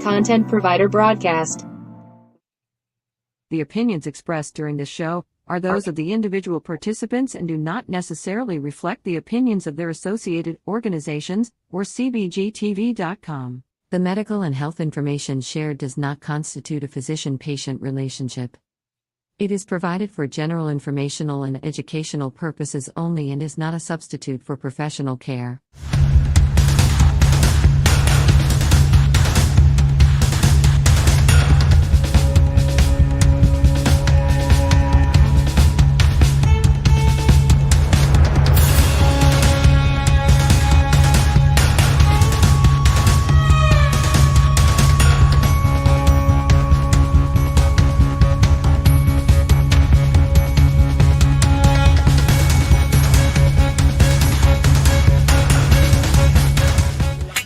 Content provider broadcast. The opinions expressed during this show are those of the individual participants and do not necessarily reflect the opinions of their associated organizations or CBGTV.com. The medical and health information shared does not constitute a physician-patient relationship. It is provided for general informational and educational purposes only and is not a substitute for professional care.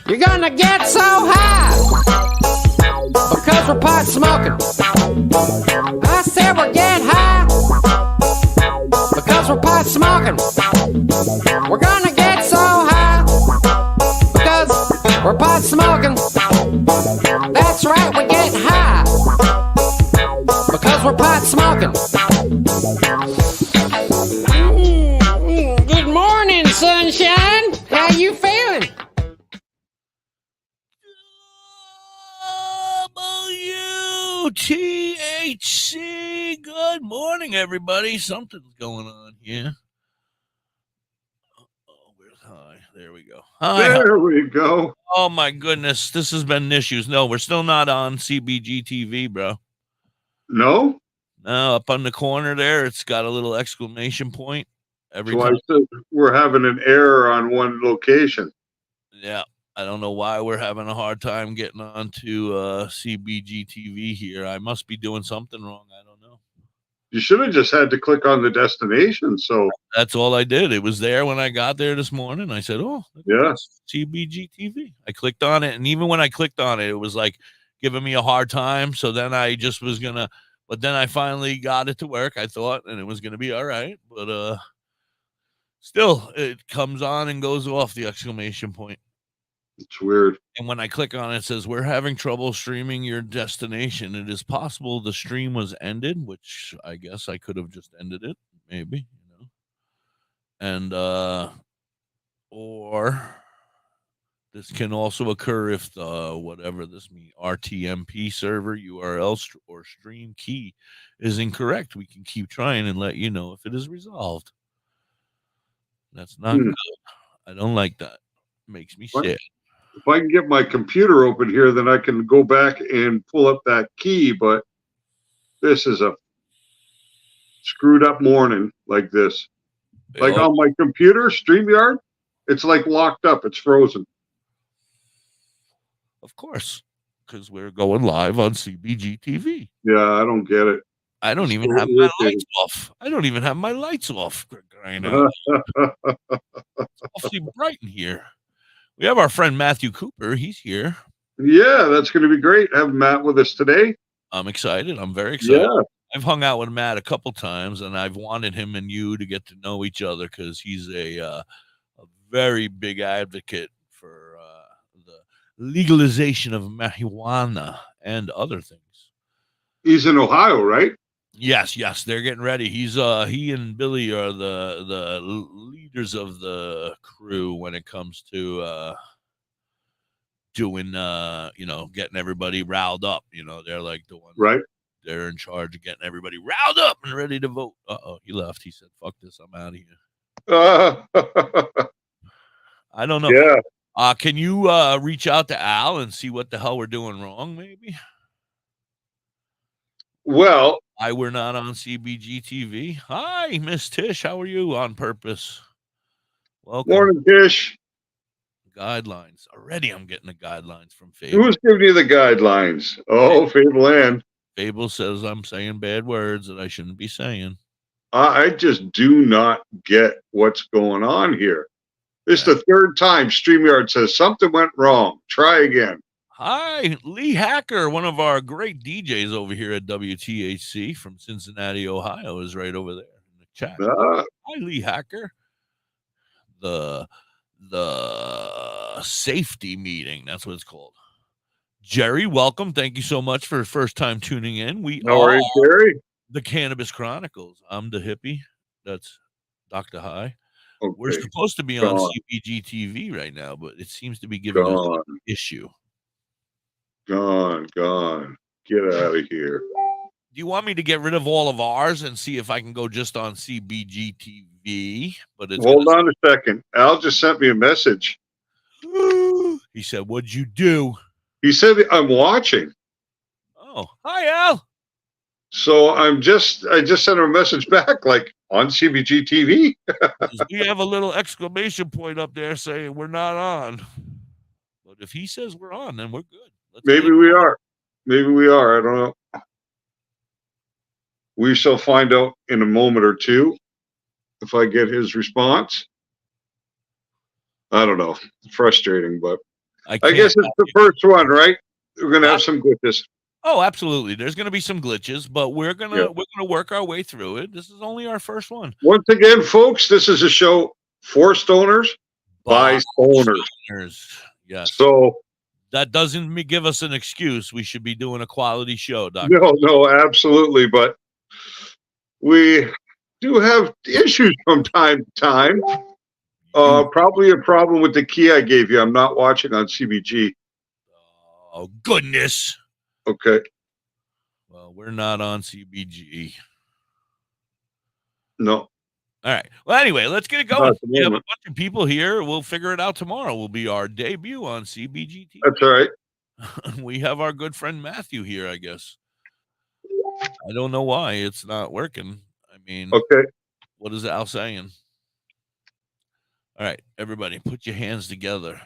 You're gonna get so high because we're pot smoking. I said we're getting high because we're pot smoking. We're gonna get so high because we're pot smoking. That's right, we're getting high because we're pot smoking. Good morning, sunshine. How you feeling? THC. Good morning, everybody. Something's going on here. Oh, where's hi? There we go. Hi. There we go. Oh my goodness, this has been issues. No, we're still not on CBG TV, bro. No? No, up on the corner there, it's got a little exclamation point every So time. I said we're having an error on one location. Yeah. I don't know why we're having a hard time getting on to CBG TV here. I must be doing something wrong. I don't know. You should have just had to click on the destination. So That's all I did. It was there when I got there this morning. I said, oh, yeah. CBG TV. I clicked on it. And even when I clicked on it, it was like giving me a hard time. So then I just was going to, but then I finally got it to work, I thought, and it was going to be all right. But still, it comes on and goes off the exclamation point. It's weird. And when I click on it, it says, we're having trouble streaming your destination. It is possible the stream was ended, which I guess I could have just ended it, maybe, And, or this can also occur if the, whatever this means, RTMP server URL or stream key is incorrect. We can keep trying and let you know if it is resolved. That's not good. I don't like that. Makes me sad. If I can get my computer open here, then I can go back and pull up that key. But this is a screwed up morning like this. Like on my computer, StreamYard, it's like locked up. It's frozen. Of course, because we're going live on CBG TV. Yeah, I don't get it. I don't even have my lights off. I don't even have my lights off. I know. It's awfully bright in here. We have our friend Matthew Cooper. He's here. Yeah, that's going to be great. Have Matt with us today. I'm excited. I'm very excited. Yeah. I've hung out with Matt a couple times, and I've wanted him and you to get to know each other because he's a very big advocate for the legalization of marijuana and other things. He's in Ohio, right? Yes, they're getting ready. He and Billy are the leaders of the crew when it comes to doing getting everybody riled up. They're like the ones, right? They're in charge of getting everybody riled up and ready to vote. He left. He said, "Fuck this, I'm out of here." I don't know. Yeah. Can you reach out to Al and see what the hell we're doing wrong? Maybe. Well, we're not on CBG TV. Hi, Miss Tish. How are you? On purpose. Welcome. Morning, Tish. Guidelines. Already I'm getting the guidelines from Fable. Who's giving you the guidelines? Oh, Fable Ann. Fable says I'm saying bad words that I shouldn't be saying. I just do not get what's going on here. This is the third time StreamYard says something went wrong. Try again. Hi, Lee Hacker, one of our great DJs over here at WTHC from Cincinnati, Ohio, is right over there in the chat. Hi, Lee Hacker. The safety meeting, that's what it's called. Jerry, welcome. Thank you so much for first time tuning in. We No are worries, Jerry. the Cannabis Chronicles. I'm the hippie. That's Dr. High. We're Okay, supposed to be on gone, CBG TV right now, but it seems to be giving us an issue. gone. Get out of here. Do you want me to get rid of all of ours and see if I can go just on CBG TV? But it's Hold on a second. Al just sent me a message. He said, "What'd you do?" He said, I'm watching. Oh, hi, Al. So I just sent him a message back, like on CBG TV. We have a little exclamation point up there saying we're not on. But if he says we're on, then we're good. Maybe we are. Maybe we are. I don't know. We shall find out in a moment or two if I get his response. I don't know. Frustrating, but I guess it's the first one, right? We're gonna have some glitches. Oh, absolutely. There's gonna be some glitches, but we're gonna work our way through it. This is only our first one. Once again, folks, this is a show for stoners by stoners. Yes. So that doesn't give us an excuse. We should be doing a quality show, Doctor. No, absolutely. But we do have issues from time to time. Probably a problem with the key I gave you. I'm not watching on CBG. Oh, goodness. Okay. Well, we're not on CBG. No. All right. Well, anyway, let's get it going. We have a bunch of people here. We'll figure it out tomorrow. Will be our debut on CBG TV. That's all right. We have our good friend Matthew here, I guess. I don't know why it's not working. I mean, okay. What is Al saying? All right, everybody, put your hands together.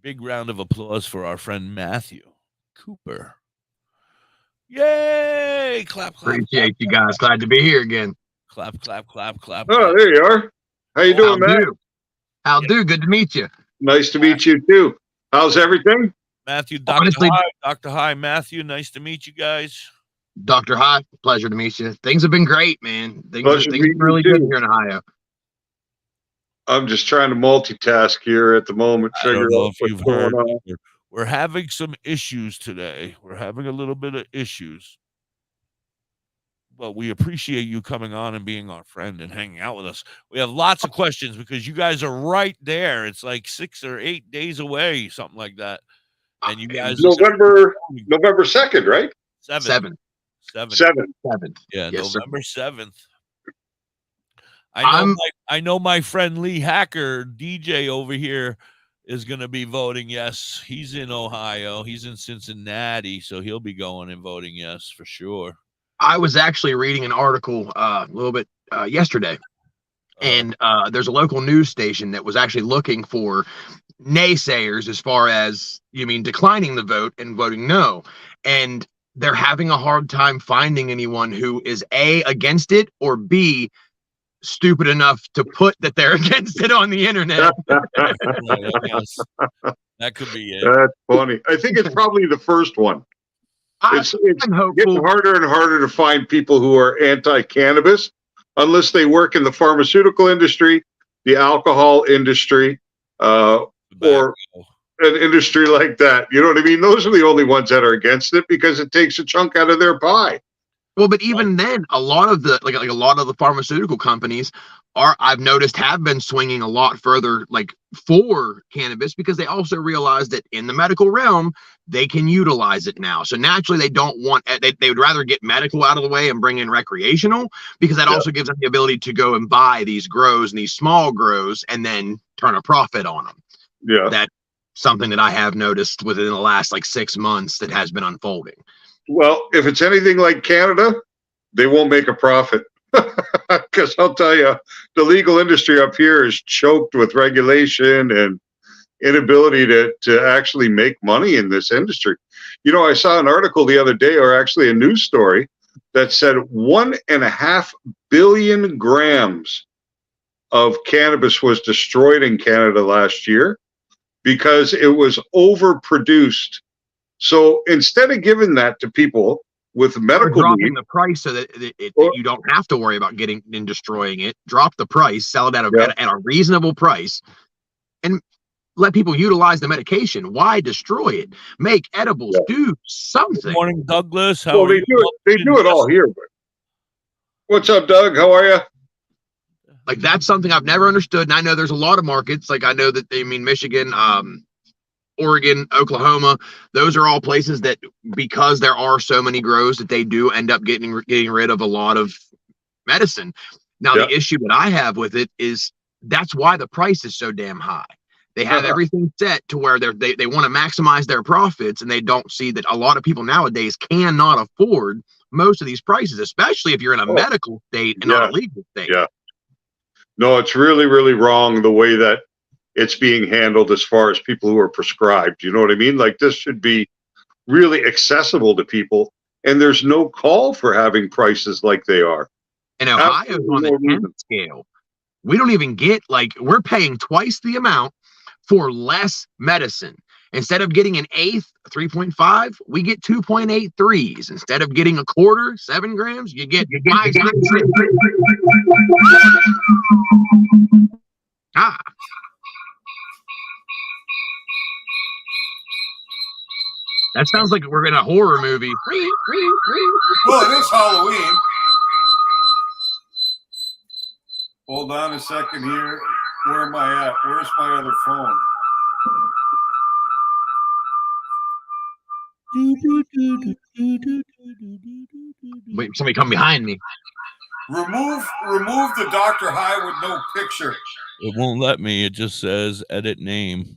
Big round of applause for our friend Matthew Cooper. Yay! Clap, clap. Appreciate you guys. Glad to be here again. Clap, clap, clap, clap. Oh, clap. there you are. How you doing, Matt? How do? Good to meet you. Nice to meet you too. How's everything? Matthew, Dr. High, Matthew, nice to meet you guys. Dr. High, pleasure to meet you. Things have been great, man. Things are really good here in Ohio. I'm just trying to multitask here at the moment. I don't know if you've heard. We're having some issues today. We're having a little bit of issues. But we appreciate you coming on and being our friend and hanging out with us. We have lots of questions because you guys are right there. It's like 6 or 8 days away, something like that. And you guys November 2nd, right? 7th. Yeah, yes, November 7th. I know my friend Lee Hacker, DJ over here, is going to be voting yes. He's in Ohio. He's in Cincinnati, so he'll be going and voting yes for sure. I was actually reading an article a little bit yesterday, and there's a local news station that was actually looking for naysayers as far as, declining the vote and voting no. And they're having a hard time finding anyone who is A, against it, or B, stupid enough to put that they're against it on the internet. That could be it. That's funny. I think it's probably the first one. It's getting harder and harder to find people who are anti-cannabis unless they work in the pharmaceutical industry, the alcohol industry, or an industry like that. You know what I mean? Those are the only ones that are against it because it takes a chunk out of their pie. Well, but even then, a lot of the like a lot of the pharmaceutical companies I've noticed have been swinging a lot further for cannabis because they also realize that in the medical realm they can utilize it now. So naturally they don't want they would rather get medical out of the way and bring in recreational because that also gives them the ability to go and buy these grows and these small grows and then turn a profit on them. Yeah. That's something that I have noticed within the last 6 months that has been unfolding. Well, if it's anything like Canada, they won't make a profit. Because I'll tell you, the legal industry up here is choked with regulation and inability to actually make money in this industry. I saw an article the other day, or actually a news story, that said 1.5 billion grams of cannabis was destroyed in Canada last year because it was overproduced. So instead of giving that to people with medical dropping the price so that you don't have to worry about getting and destroying it, drop the price, sell it at a reasonable price, and let people utilize the medication. Why destroy it? Make edibles, do something. Good morning, Douglas. How Well, are you? they do it all here. But what's up, Doug? How are you? Like, that's something I've never understood. And I know there's a lot of markets. Like, I know that Michigan, Oregon, Oklahoma, those are all places that, because there are so many grows, that they do end up getting rid of a lot of medicine. Now, the issue that I have with it is that's why the price is so damn high. They have everything set to where they want to maximize their profits, and they don't see that a lot of people nowadays cannot afford most of these prices, especially if you're in a medical state and not a legal state. Yeah. No, it's really, really wrong the way that it's being handled as far as people who are prescribed. You know what I mean? Like, this should be really accessible to people, and there's no call for having prices like they are. And Ohio's on the 10th scale. We don't even get, like, we're paying twice the amount for less medicine. Instead of getting an eighth, 3.5, we get 2.83s. Instead of getting a quarter, 7 grams, you get 5 grams. That sounds like we're in a horror movie. Well, it is Halloween. Hold on a second here. Where am I at? Where's my other phone? Wait, somebody come behind me. Remove the Dr. High with no picture. It won't let me. It just says edit name.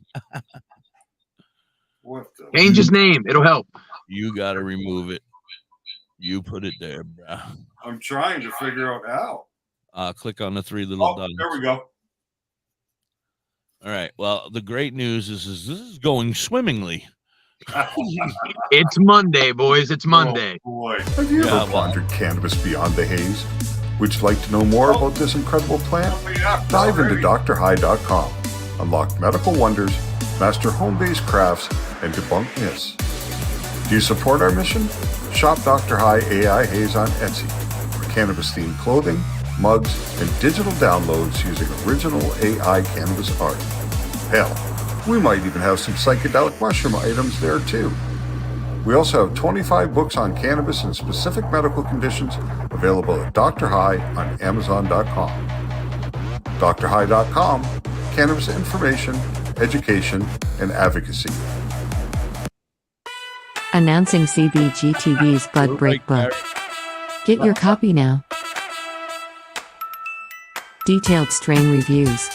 What the? Change his name. It'll help. You got to remove it. You put it there, bro. I'm trying to figure out how. Click on the 3 little dots. There we go. All right. Well, the great news is this is going swimmingly. It's Monday, boys. It's Monday. Oh, boy. Have you ever pondered cannabis beyond the haze? Would you like to know more about this incredible plant? Dive into drhigh.com. Unlock medical wonders, master home-based crafts, and debunk myths. Do you support our mission? Shop Dr. High AI Haze on Etsy for cannabis-themed clothing, mugs, and digital downloads using original AI cannabis art. Hell, we might even have some psychedelic mushroom items there too. We also have 25 books on cannabis and specific medical conditions available at Dr. High on Amazon.com. drhigh.com, cannabis information, education, and advocacy. Announcing CBG TV's Bud Break book. Get your copy now. Detailed strain reviews.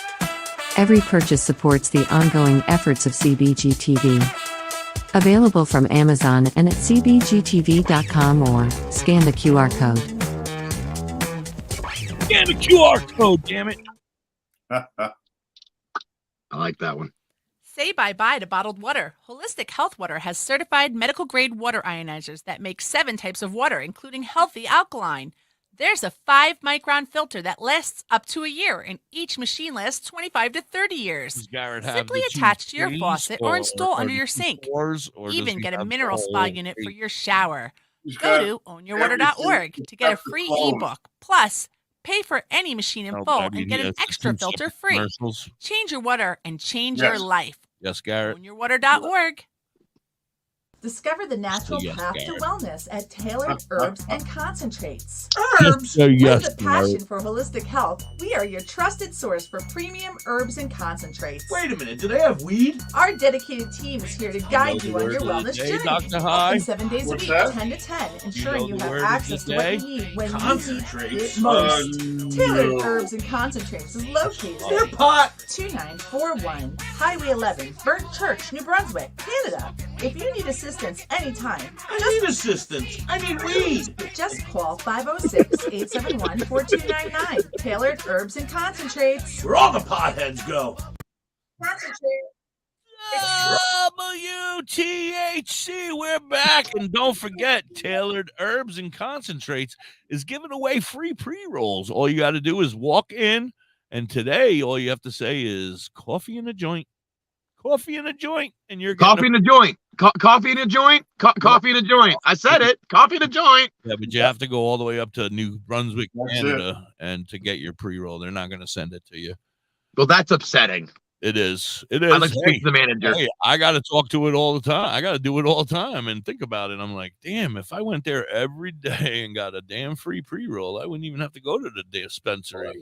Every purchase supports the ongoing efforts of CBG TV. Available from Amazon and at cbgtv.com or scan the QR code. Scan the QR code, damn it. I like that one. Say bye-bye to bottled water. Holistic Health Water has certified medical-grade water ionizers that make 7 types of water, including healthy alkaline. There's a 5-micron filter that lasts up to a year, and each machine lasts 25 to 30 years. Simply attach to your faucet or install under your sink. Even get a mineral spa unit for your shower. Go to ownyourwater.org to get a free ebook. Plus, pay for any machine in full and get an extra filter free. Change your water and change your life. Yes, Garrett. Ownyourwater.org. Discover the natural path to wellness at Tailored Herbs and Concentrates. Herbs! With a passion for holistic health, we are your trusted source for premium herbs and concentrates. Wait a minute, do they have weed? Our dedicated team is here to guide you on your wellness journey. Open 7 days a week, 10 to 10, ensuring you have access to what you need when you need it most. Tailored Herbs and Concentrates is located at pot 2941 Highway 11, Burnt Church, New Brunswick, Canada. If you need assistance anytime, I need assistance. I need weed. Just call 506-871-4299. Tailored Herbs and Concentrates. Where all the potheads go. WTHC, we're back. And don't forget, Tailored Herbs and Concentrates is giving away free pre-rolls. All you got to do is walk in, and today all you have to say is coffee in a joint. Coffee in a joint, and you're coffee in a joint. Coffee in a joint. Coffee in a joint. I said it. Coffee in a joint. Yeah, but you have to go all the way up to New Brunswick, Canada, and to get your pre-roll. They're not going to send it to you. Well, that's upsetting. It is. It is. I'd like to speak to the manager. Hey, I got to talk to it all the time. I got to do it all the time and think about it. I'm like, damn, if I went there every day and got a damn free pre-roll, I wouldn't even have to go to the dispensary.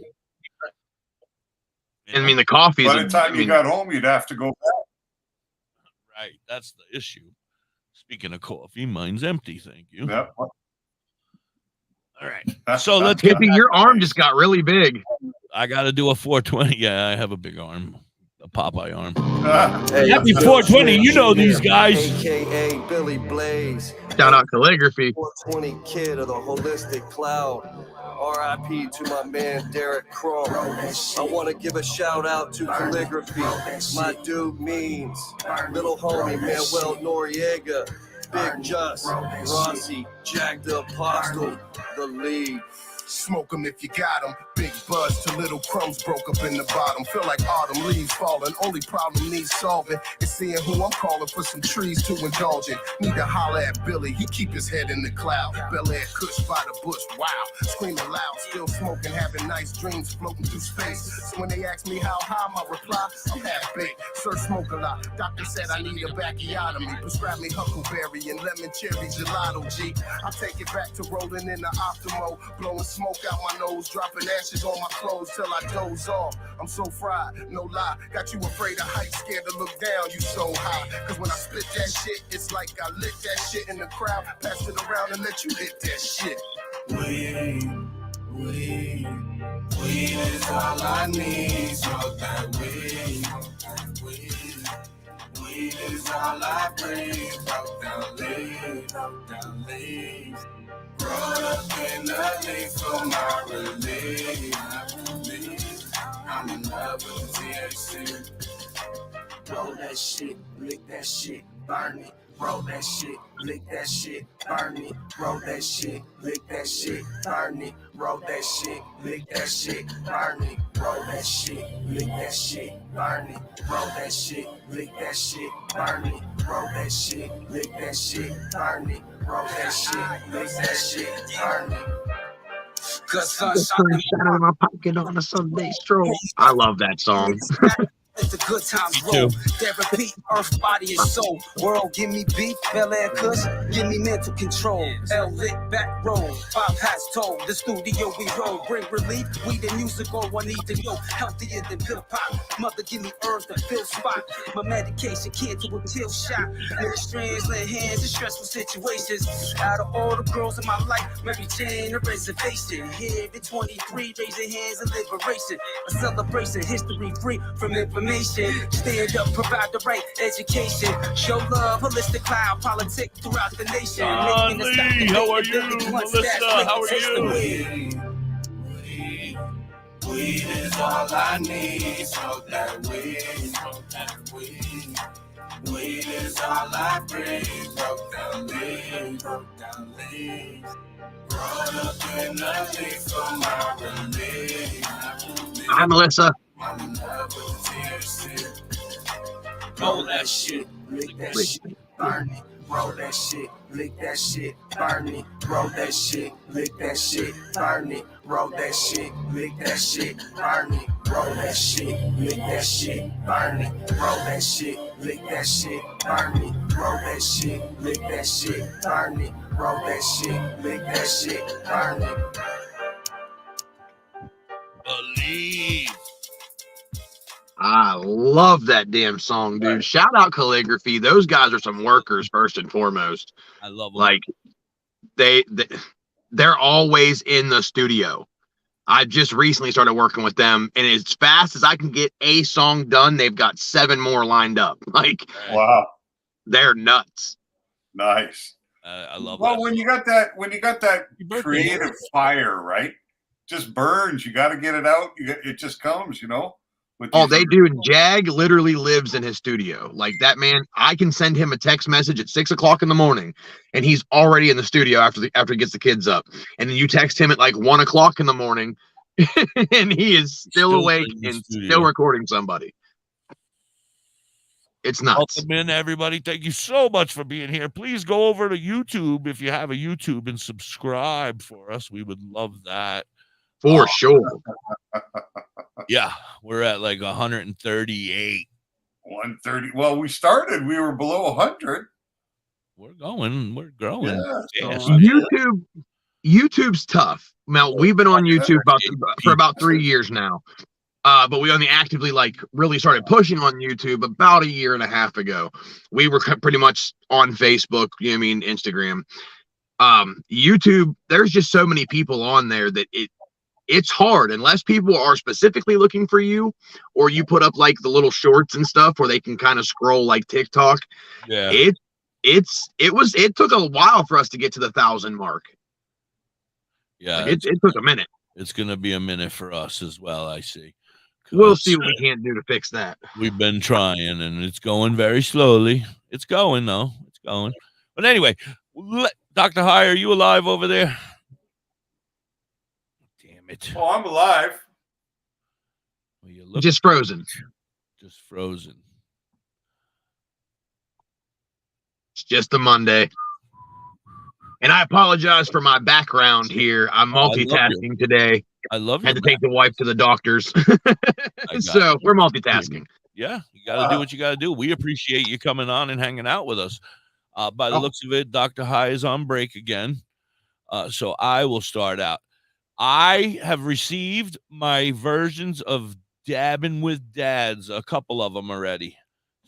I mean, the coffee. By the time you got home, you'd have to go back. Right. That's the issue. Speaking of coffee, mine's empty. Thank you. Yep. All right. So let's get your arm just got really big. I got to do a 420. Yeah, I have a big arm. A Popeye arm. Hey, Happy 420. You know these guys. AKA Billy Blaze. Shout out Calligraphy. 420 kid of the holistic cloud. RIP to my man Derek Crum. I want to give a shout out to Calligraphy. My dude Means. Little homie Manuel Noriega. Big Just. Rossi. Jack the Apostle. The League. Smoke 'em if you got 'em. Big buzz to little crumbs broke up in the bottom. Feel like autumn leaves falling. Only problem needs solving is seeing who I'm calling for some trees to indulge in. Need to holler at Billy. He keep his head in the cloud. Bel Air Kush by the bush. Wow. Screaming loud. Still smoking. Having nice dreams floating through space. So when they ask me how high, my reply, I'm half baked. Sir, smoke a lot. Doctor said I need a bacchiotomy. Prescribe me huckleberry and lemon cherry gelato, G. I take it back to rolling in the Optimo. Blowing smoke out my nose, dropping ashes on my clothes till I doze off. I'm so fried, no lie. Got you afraid of heights, scared to look down, you so high. Cause when I spit that shit, it's like I lit that shit in the crowd. Pass it around and let you hit that shit. Weed is all I need. Smoke that weed. Weed is all I breathe. Broke down leaves. Brought up in the leaf for my relief. I'm in love with THC. Roll that shit, lick that shit, burn it. Roll that shit, lick that shit, burn it. Roll that shit, lick that shit, burn it. Roll that shit, lick that shit, burn it. Roll that shit, lick that shit, burn it. Roll that shit, lick that shit, burn it. Roll that shit, lick that shit, burn it. Roll that shit, lick that shit, burn it. Cause sunshine in my pocket on a Sunday stroll. I love that song. It's a good times roll. Therapy, earth, body, and soul. World, give me beef, Bel Air Kush, give me mental control. L lit back roll, 5 hats told. The studio we roll, bring relief. We the music, all I need to know. Healthier than pill pop. Mother, give me herbs that fill spot. My medication, kid to a kill shot. Little strands, laying hands in stressful situations. Out of all the girls in my life, Mary Jane, a reservation. Here at 23, raising hands and liberation. A celebration, history free from information. Stand up, provide the right education. Show love, holistic cloud, politics throughout the nation. Lee, how are you? Melissa, how are you? Weed is all I need. Smoke that weed. Weed is all I breathe. Broke down leaves. Brought up in the leaf for my relief. Hi, Melissa. I'm in love with THC. Roll that shit, lick that shit, burn it. Roll that shit, lick that shit, burn it. Roll that shit, lick that shit, burn it. Roll that shit, lick that shit, burn it. Roll that shit, lick that shit, burn it. Roll that shit, lick that shit, burn it. Roll that shit, lick that shit, burn it. Roll that shit, lick that shit, burn it. Believe. I love that damn song, dude. Shout out Calligraphy. Those guys are some workers first and foremost. I love them. Like they're always in the studio. I just recently started working with them, and as fast as I can get a song done, they've got 7 more lined up. Like, wow, they're nuts. Nice. I love well, that. when you got that creative fire, right? Just burns. You got to get it out. It just comes, you know. They do. Jag literally lives in his studio. Like that man, I can send him a text message at 6 o'clock in the morning, and he's already in the studio after he gets the kids up. And then you text him at like 1 o'clock in the morning, and he is still awake and still recording somebody. It's nuts. Welcome in, everybody. Thank you so much for being here. Please go over to YouTube if you have a YouTube and subscribe for us. We would love that. For sure. Yeah, we're at like 138. 130. Well, we started. We were below 100. We're growing. Yeah, YouTube's tough. Now we've been on YouTube for about 3 years now. But we only actively really started pushing on YouTube about 1.5 years ago. We were pretty much on Facebook, Instagram. YouTube, there's just so many people on there that it's hard unless people are specifically looking for you, or you put up like the little shorts and stuff where they can kind of scroll like TikTok. Yeah. It took a while for us to get to the 1,000 mark. Yeah. It took a minute. It's going to be a minute for us as well, I see. We'll see what we can't do to fix that. We've been trying, and it's going very slowly. It's going, though. It's going. But anyway, Dr. High, are you alive over there? Damn it. Oh, I'm alive. Well, you look just frozen. Just frozen. It's just a Monday. And I apologize for my background here. I'm multitasking today. I love Had to take the wife to the doctors. So we're multitasking. Yeah, you got to do what you got to do. We appreciate you coming on and hanging out with us. By the looks of it, Dr. High is on break again. So I will start out. I have received my versions of Dabbing with Dads, a couple of them already.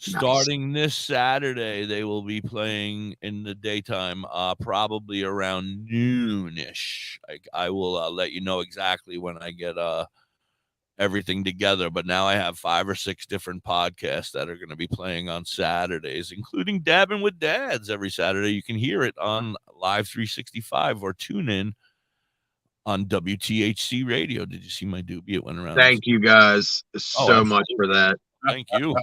Starting this Saturday, they will be playing in the daytime, probably around noonish. I will let you know exactly when I get everything together. But now I have 5 or 6 different podcasts that are going to be playing on Saturdays, including Dabbing with Dads every Saturday. You can hear it on Live 365 or tune in on WTHC Radio. Did you see my doobie? It went around. Thank you guys so much for that. Thank you.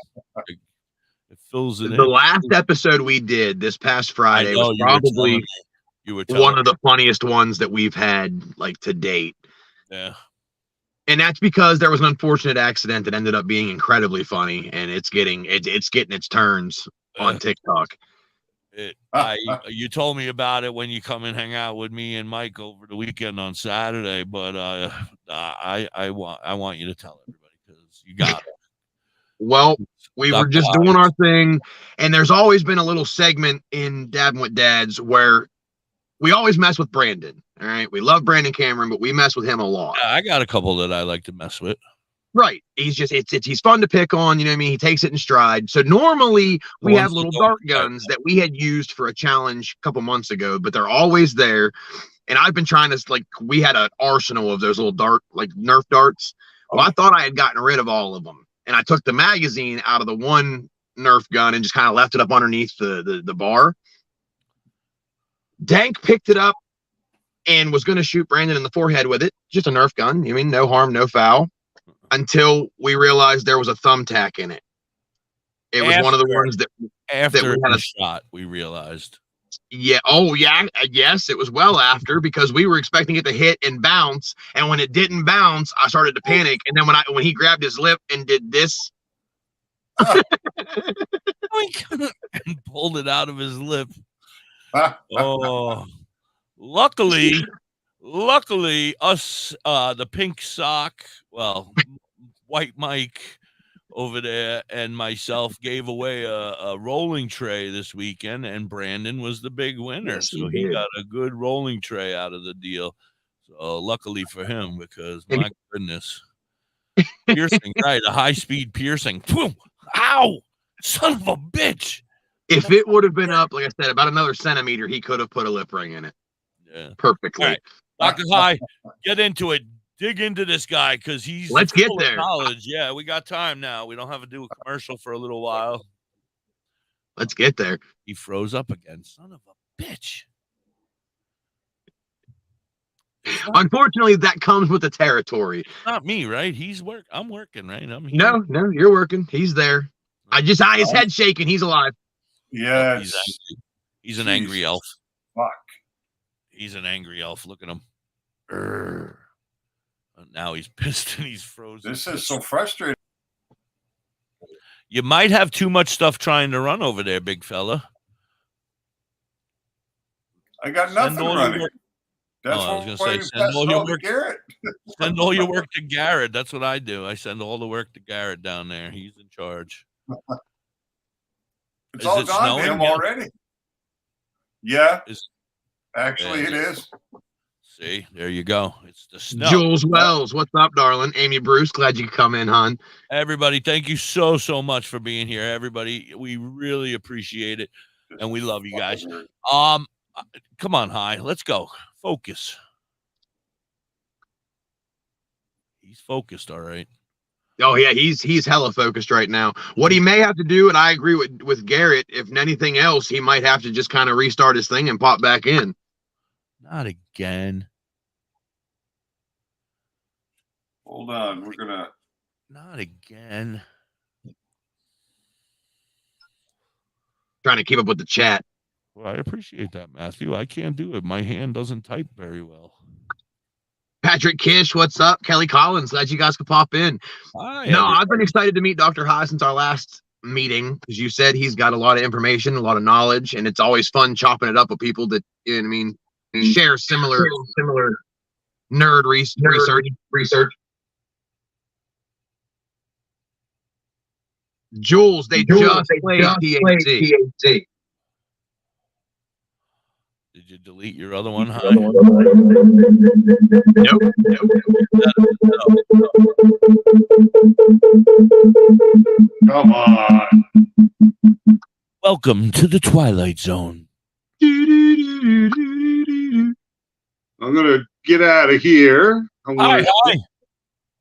It fills it in. The last episode we did this past Friday was probably one of the funniest ones that we've had to date. Yeah. And that's because there was an unfortunate accident that ended up being incredibly funny, and it's getting its turns on TikTok. You told me about it when you come and hang out with me and Mike over the weekend on Saturday, but I want you to tell everybody because you got it. Well, we were just doing our thing, and there's always been a little segment in Dabbing with Dads where we always mess with Brandon. All right, we love Brandon Cameron, but we mess with him a lot. I got a couple that I like to mess with. Right, he's fun to pick on. You know what I mean? He takes it in stride. So normally we have little dart guns that we had used for a challenge a couple months ago, but they're always there. And I've been trying to we had an arsenal of those little Nerf darts. Well, I thought I had gotten rid of all of them. And I took the magazine out of the one Nerf gun and just kind of left it up underneath the bar. Dank picked it up and was going to shoot Brandon in the forehead with it. Just a Nerf gun. I mean, no harm, no foul. Until we realized there was a thumbtack in it. It was one of the ones that after we had a shot, we realized. Yeah. Oh, yeah. Yes, it was well after, because we were expecting it to hit and bounce, and when it didn't bounce, I started to panic. And then when he grabbed his lip and did this, and pulled it out of his lip. Oh, luckily, us, the pink sock, White Mike over there and myself gave away a rolling tray this weekend, and Brandon was the big winner. Yes, so he got a good rolling tray out of the deal. So luckily for him, because my goodness, piercing, right? A high-speed piercing. Ow! Son of a bitch. If it would have been up, like I said, about another centimeter, he could have put a lip ring in it. Yeah. Perfectly. All right. Dr. High, get into it. Dig into this guy because he's Let's get there. Knowledge. Yeah, we got time now. We don't have to do a commercial for a little while. Let's get there. He froze up again. Son of a bitch. Unfortunately, that comes with the territory. Not me, right? I'm working, right? I'm here. No, you're working. He's there. His head shaking. He's alive. Yes. He's an angry elf. Fuck. He's an angry elf. Look at him. Now he's pissed and he's frozen. This is so frustrating. You might have too much stuff trying to run over there, big fella. I got nothing running. That's I was going to why say, you send pass all it your on to work. Garrett. Send all your work to Garrett. That's what I do. I send all the work to Garrett down there. He's in charge. It's Is all it gone to snowing? him Yeah. already. Yeah, Is- actually, it is. See, there you go. It's the snow. Jules Wells, what's up, darling? Amy Bruce, glad you could come in, hon. Everybody, thank you so much for being here. Everybody, we really appreciate it, and we love you guys. Come on, High. Let's go. Focus. He's focused, all right. Oh yeah, he's hella focused right now. What he may have to do, and I agree with Garrett, if anything else, he might have to just kind of restart his thing and pop back in. Not again. Hold on, we're gonna. Not again. Trying to keep up with the chat. Well, I appreciate that, Matthew. I can't do it. My hand doesn't type very well. Patrick Kish, what's up? Kelly Collins, glad you guys could pop in. Hi, no, everybody. I've been excited to meet Dr. High since our last meeting, because you said he's got a lot of information, a lot of knowledge, and it's always fun chopping it up with people that, you know what I mean, share similar nerd research. Jules, they just played THC. Did you delete your other one, High? Nope. Come on. Welcome to the Twilight Zone. I'm gonna get out of here. Hi.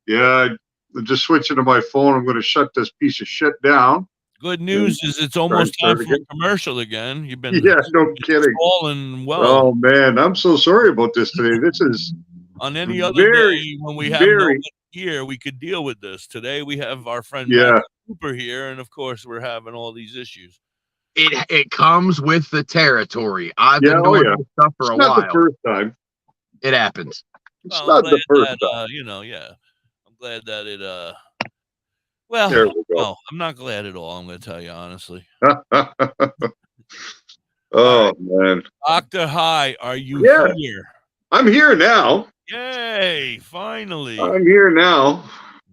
Yeah, I'm just switching to my phone. I'm gonna shut this piece of shit down. Good news is it's almost time for a commercial again. You've been no kidding. Falling well. Oh man, I'm so sorry about this today. This is on any other day when we have no one here, we could deal with this. Today we have our friend Matt Cooper here, and of course we're having all these issues. It comes with the territory. I've been doing this stuff for a while. Not the first time. It happens. It's not the first time. I'm glad that it well, there we go. No, I'm not glad at all. I'm going to tell you honestly. Oh man, Dr. High, are you here? I'm here now. Yay! Finally, I'm here now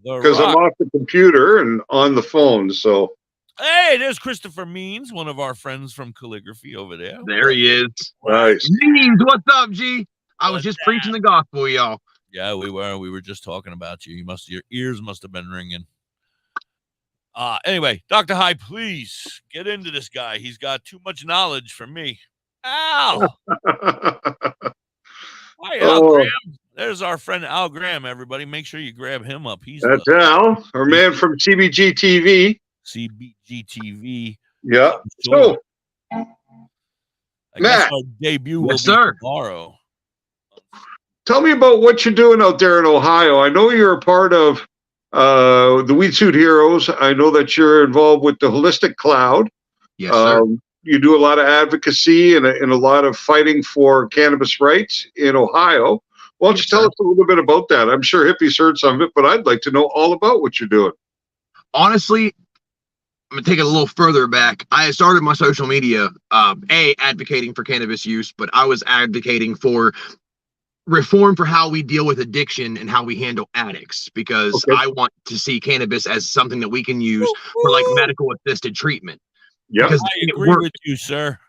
because I'm off the computer and on the phone. So, hey, there's Christopher Means, one of our friends from calligraphy over there. There he is. Nice. Means, what's up, G? I was just preaching the gospel, y'all. Yeah, we were. We were just talking about you. Your ears must have been ringing. Anyway, Dr. High, please get into this guy. He's got too much knowledge for me. Ow! Hi, Al Graham. There's our friend Al Graham, everybody. Make sure you grab him up. That's Al, our man from CBG TV. CBG TV. Yeah. So, I Matt. guess our debut will be tomorrow. Tell me about what you're doing out there in Ohio. I know you're a part of the Weed Suit Heroes. I know that you're involved with the Holistic Cloud. Yes, sir. You do a lot of advocacy and a lot of fighting for cannabis rights in Ohio. Why don't you tell us a little bit about that? I'm sure hippies heard some of it, but I'd like to know all about what you're doing. Honestly, I'm going to take it a little further back. I started my social media, advocating for cannabis use, but I was advocating for reform for how we deal with addiction and how we handle addicts, because I want to see cannabis as something that we can use for like medical assisted treatment. Yeah, because I agree with you, sir.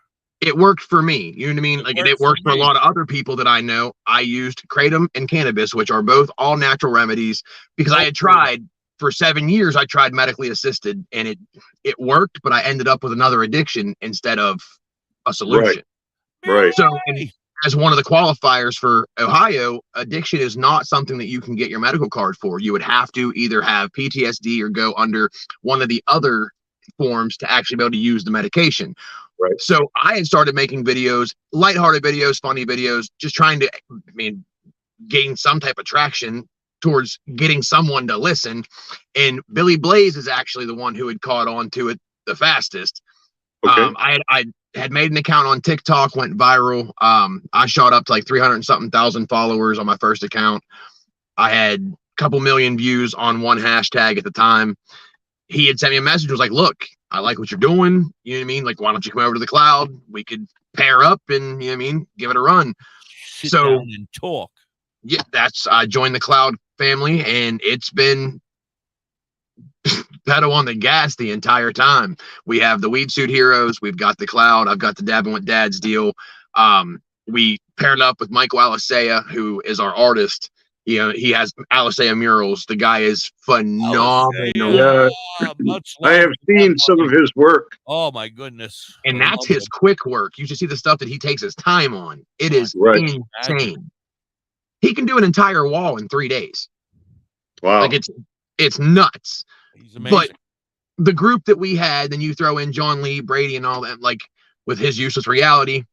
It worked for me. You know what I mean? Like it worked for a lot of other people that I know. I used kratom and cannabis, which are both all natural remedies, because I had tried for 7 years. I tried medically assisted and it worked, but I ended up with another addiction instead of a solution. Right. So, and as one of the qualifiers for Ohio, addiction is not something that you can get your medical card for. You would have to either have PTSD or go under one of the other forms to actually be able to use the medication. Right. So I had started making videos, lighthearted videos, funny videos, just trying to, gain some type of traction towards getting someone to listen. And Billy Blaze is actually the one who had caught on to it the fastest. Okay. I had made an account on TikTok, went viral. I shot up to like 300-something thousand followers on my first account. I had a couple million views on one hashtag at the time. He had sent me a message, was like, look, I like what you're doing. You know what I mean? Like, why don't you come over to the cloud? We could pair up and, you know what I mean, give it a run. Sit down and talk. Yeah, I joined the Cloud family, and it's been pedal on the gas the entire time. We have the Weed Suit Heroes. We've got the Cloud. I've got the Dabbing with Dads deal. We paired up with Michael Alisea, who is our artist. You know, he has Alisea murals. The guy is phenomenal. Yeah. I have seen some of his work. Oh my goodness. And that's his quick work. You should see the stuff that he takes his time on. It is insane. He can do an entire wall in 3 days. Wow. Like it's nuts. He's amazing. But the group that we had, then you throw in John Lee, Brady, and all that, like with his Useless Reality,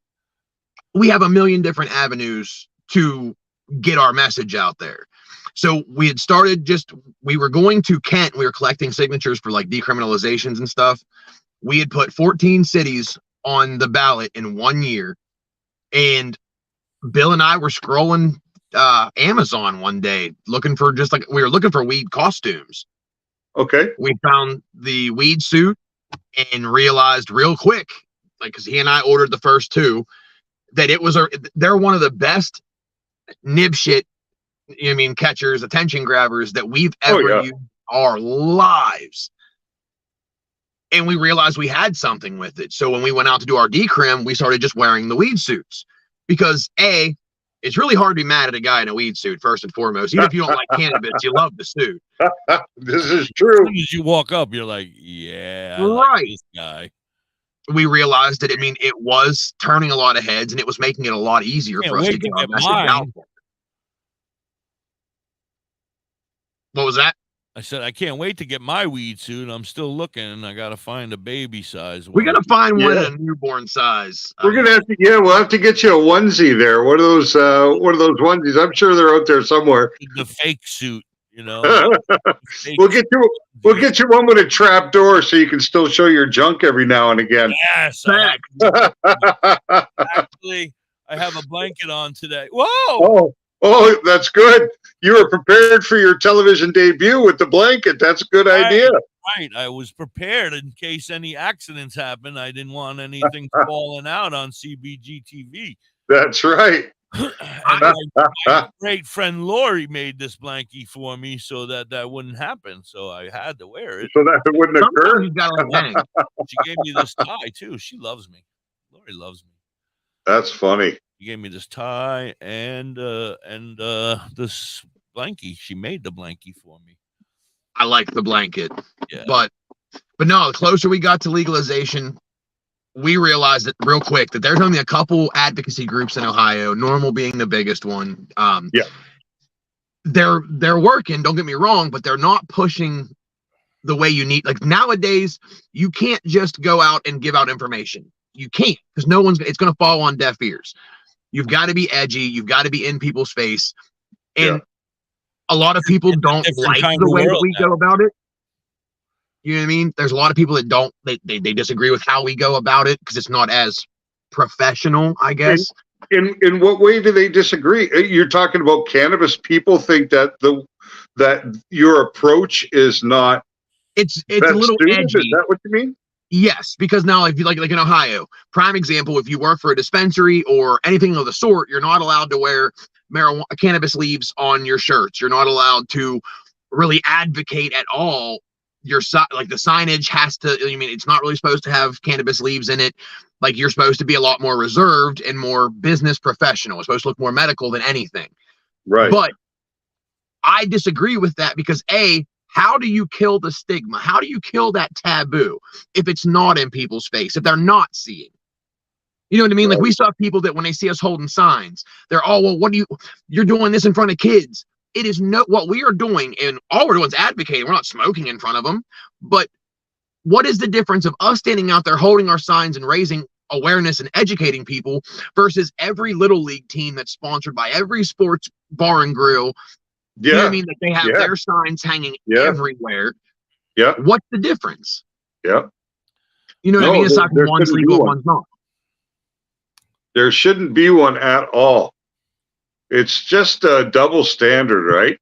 we have a million different avenues to get our message out there. So we had started we were going to Kent. We were collecting signatures for like decriminalizations and stuff. We had put 14 cities on the ballot in 1 year. And Bill and I were scrolling Amazon one day looking for we were looking for weed costumes. Okay. We found the Weed Suit and realized real quick, like, because he and I ordered the first two, that they're one of the best nib shit, you know what I mean, catchers, attention grabbers that we've ever used our lives. And we realized we had something with it. So when we went out to do our decrim, we started just wearing the weed suits because it's really hard to be mad at a guy in a weed suit, first and foremost. Even if you don't like cannabis, you love the suit. This is true. As soon as you walk up, you're like, yeah, I like this guy. We realized that, it was turning a lot of heads, and it was making it a lot easier for us to get our message out there. What was that? I said, I can't wait to get my weed suit. I'm still looking, and I got to find a baby size one. We got to find one in a newborn size. We're going to have to, we'll have to get you a onesie there. What are those onesies? I'm sure they're out there somewhere. The fake suit, We'll get you one with a trap door so you can still show your junk every now and again. Yes. Actually, I have a blanket on today. Whoa. Oh, that's good. You were prepared for your television debut with the blanket. That's a good idea. Right. I was prepared in case any accidents happen. I didn't want anything falling out on CBG TV. That's right. My great friend Lori made this blankie for me so that wouldn't happen. So I had to wear it. So that it wouldn't occur. She gave me this tie too. She loves me. Lori loves me. That's funny. She gave me this tie and this blankie. She made the blankie for me. I like the blanket. Yeah. But no, the closer we got to legalization, we realized that real quick that there's only a couple advocacy groups in Ohio, Normal being the biggest one. They're working, don't get me wrong, but they're not pushing the way you need. Like nowadays, you can't just go out and give out information. You can't, because it's going to fall on deaf ears. You've got to be edgy. You've got to be in people's face. And a lot of people don't like the way that we go about it. You know what I mean? There's a lot of people that they disagree with how we go about it because it's not as professional, I guess. In what way do they disagree? You're talking about cannabis. People think that that your approach is not. It's a little edgy. Is that what you mean? Yes, because now if you like in Ohio, prime example, if you work for a dispensary or anything of the sort, you're not allowed to wear cannabis leaves on your shirts. You're not allowed to really advocate at all. The signage has to, it's not really supposed to have cannabis leaves in it. Like you're supposed to be a lot more reserved and more business professional. It's supposed to look more medical than anything. Right. But I disagree with that because how do you kill the stigma? How do you kill that taboo if it's not in people's face, if they're not seeing? You know what I mean? Right. Like we saw people that when they see us holding signs, they're well, you're doing this in front of kids. It is what we are doing, and all we're doing is advocating. We're not smoking in front of them. But what is the difference of us standing out there holding our signs and raising awareness and educating people versus every little league team that's sponsored by every sports bar and grill? Yeah. You know what I mean? That they have their signs hanging everywhere. Yeah. What's the difference? Yeah. You know what I mean? Aside from one's legal, one's not. There shouldn't be one at all. It's just a double standard, right?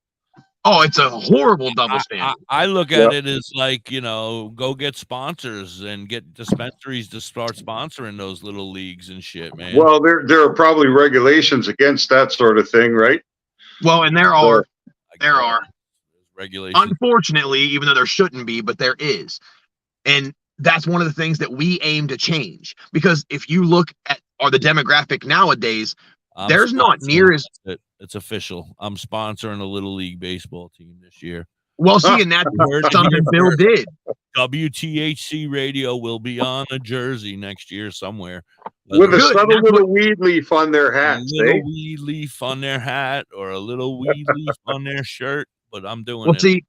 Oh, it's a horrible double standard. I look at it as like, go get sponsors and get dispensaries to start sponsoring those little leagues and shit, man. Well, there are probably regulations against that sort of thing, right? Well, and there are regulations. Unfortunately, even though there shouldn't be, but there is. And that's one of the things that we aim to change. Because if you look at the demographic nowadays, there's not near as... It's official. I'm sponsoring a little league baseball team this year. Well, see, and that's something Bill did. WTHC radio will be on a jersey next year somewhere. With a subtle little weed leaf on their hat. A little weed leaf on their hat or a little weed leaf on their shirt, but I'm doing it. Well, see,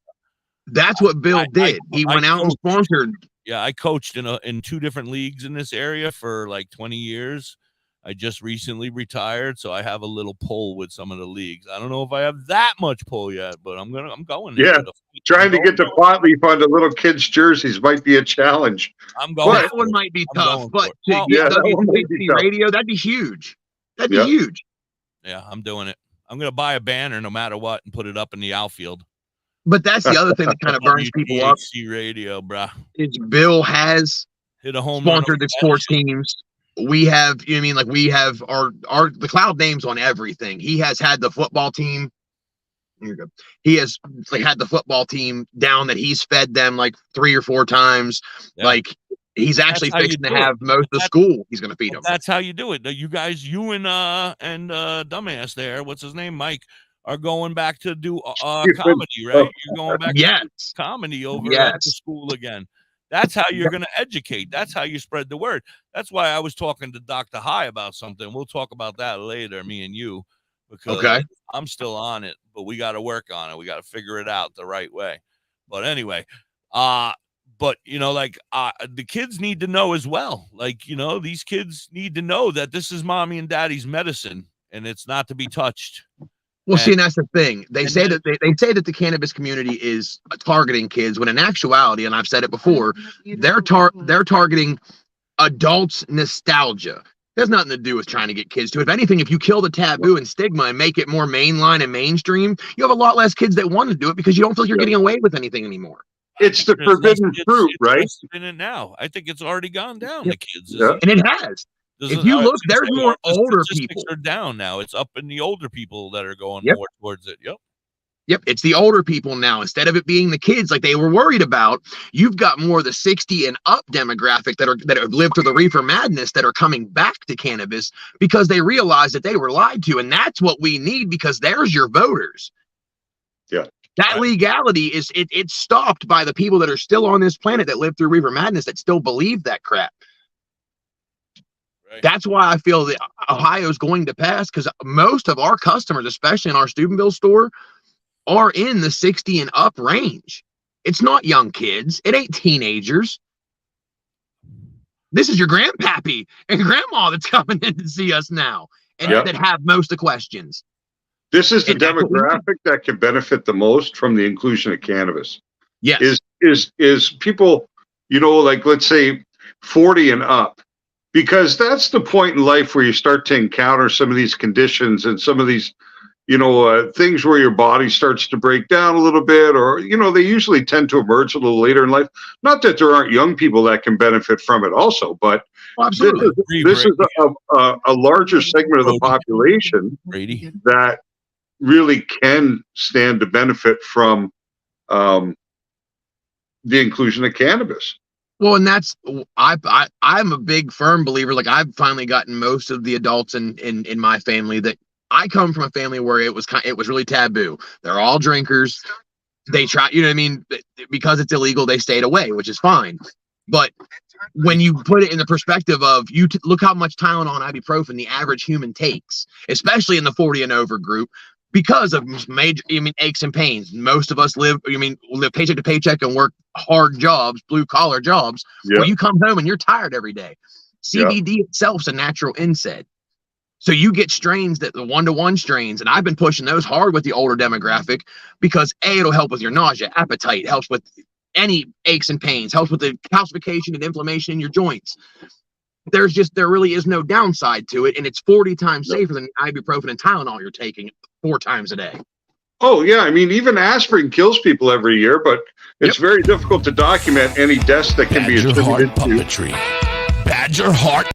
that's what Bill did. He went out and sponsored. Yeah, I coached in 2 different leagues in this area for like 20 years. I just recently retired, so I have a little pull with some of the leagues. I don't know if I have that much pull yet, but I'm going. Yeah, trying to get the pot leaf onto little kids' jerseys might be a challenge. I'm going. That one might be tough, but to get WTHC radio, that'd be huge. That'd be huge. Yeah, I'm doing it. I'm going to buy a banner no matter what and put it up in the outfield. But that's the other thing that kind of burns people up. Radio, bro. Is Bill has hit a home sponsored the sports teams. We have, we have the Cloud names on everything. He has had the football team. He has had the football team down that he's fed them like 3 or 4 times. Yeah. Like he's actually fixing to have most of the school. He's going to feed them. That's how you do it. You guys, you and dumbass there, what's his name, Mike, are going back to do comedy, right? You're going back to comedy over at the school again. That's how you're going to educate. That's how you spread the word. That's why I was talking to Dr. High about something. We'll talk about that later, me and you, because I'm still on it, but we got to work on it. We got to figure it out the right way. But anyway, the kids need to know as well. Like, these kids need to know that this is mommy and daddy's medicine and it's not to be touched. Well, see, and that's the thing. They say that the cannabis community is targeting kids, when in actuality, and I've said it before, they're targeting adults' nostalgia. It has nothing to do with trying to get kids to it. If anything, if you kill the taboo and stigma and make it more mainline and mainstream, you have a lot less kids that want to do it because you don't feel like you're getting away with anything anymore. It's the forbidden fruit, right? In it now, I think it's already gone down. The kids, and it has. If you look, there's more older people. Are down now. It's up in the older people that are going more towards it. Yep, it's the older people now. Instead of it being the kids like they were worried about, you've got more of the 60 and up demographic that have lived through the reefer madness that are coming back to cannabis because they realize that they were lied to, and that's what we need because there's your voters. Yeah. That legality is it's stopped by the people that are still on this planet that live through reefer madness that still believe that crap. That's why I feel that Ohio's going to pass, because most of our customers, especially in our Steubenville store, are in the 60 and up range. It's not young kids. It ain't teenagers. This is your grandpappy and grandma that's coming in to see us now and that have most of the questions. This is the demographic that can benefit the most from the inclusion of cannabis. Yes. Is people, like let's say 40 and up. Because that's the point in life where you start to encounter some of these conditions and some of these, things where your body starts to break down a little bit, or, they usually tend to emerge a little later in life. Not that there aren't young people that can benefit from it also, but this is a larger segment of the population that really can stand to benefit from the inclusion of cannabis. Well, and that's I'm a big firm believer. Like I've finally gotten most of the adults in my family that I come from a family where it was really taboo. They're all drinkers. They try, because it's illegal, they stayed away, which is fine. But when you put it in the perspective of look how much Tylenol and ibuprofen the average human takes, especially in the 40 and over group, because of major, aches and pains. Most of us live paycheck to paycheck and work hard jobs, blue collar jobs, where you come home and you're tired every day. CBD itself is a natural NSAID. So you get strains that the 1-to-1 strains, and I've been pushing those hard with the older demographic because it'll help with your nausea, appetite, helps with any aches and pains, helps with the calcification and inflammation in your joints. There really is no downside to it, and it's 40 times safer than ibuprofen and Tylenol you're taking 4 times a day. Oh, yeah. I mean, even aspirin kills people every year, but it's very difficult to document any deaths that can be attributed to puppetry. Badger Heart.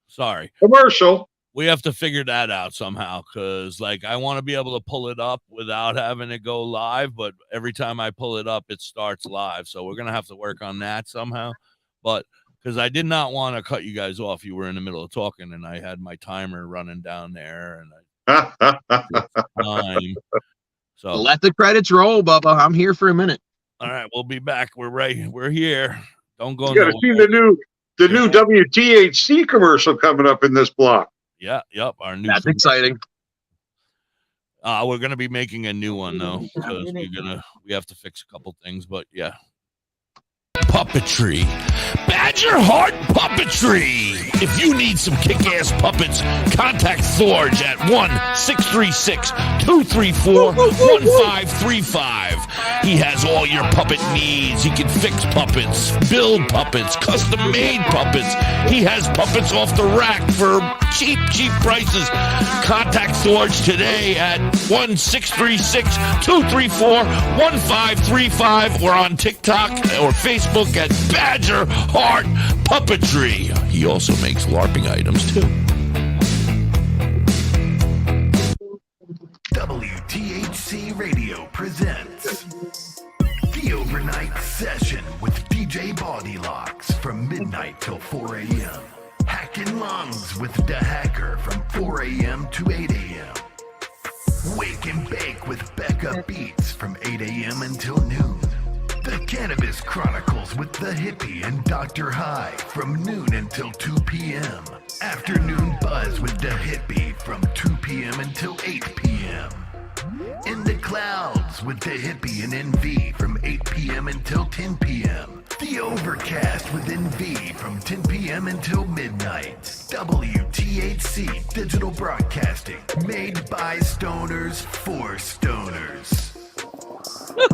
Sorry. Commercial. We have to figure that out somehow, because like I want to be able to pull it up without having it go live, but every time I pull it up, it starts live. So we're gonna have to work on that somehow. But because I did not want to cut you guys off, you were in the middle of talking, and I had my timer running down there, and time. So let the credits roll, Bubba. I'm here for a minute. All right, we'll be back. We're here. Don't go. You got to see the new WTHC commercial coming up in this block. Yeah, yep. Our new. That's exciting. We're gonna be making a new one though, because we have to fix a couple things, but yeah. Puppetry. Badger Heart Puppetry. If you need some kick-ass puppets, contact Forge at 1-636-234-1535. He has all your puppet needs. He can fix puppets, build puppets, custom-made puppets. He has puppets off the rack for cheap prices. Contact Forge today at 1-636-234-1535 or on TikTok or Facebook at Badger Heart Puppetry. He also makes LARPing items too. WTHC Radio presents The Overnight Session with DJ Bodylocks from midnight till 4 a.m. Hacking Lungs with the Hacker from 4 a.m. to 8 a.m. Wake and Bake with Becca Beats from 8 a.m. until noon. The Cannabis Chronicles with the Hippie and Dr. High from noon until 2 p.m. Afternoon Buzz with the Hippie from 2 p.m. until 8 p.m. In the Clouds with the Hippie and NV from 8 p.m. until 10 p.m. The Overcast with NV from 10 p.m. until midnight. WTHC Digital Broadcasting, made by stoners for stoners.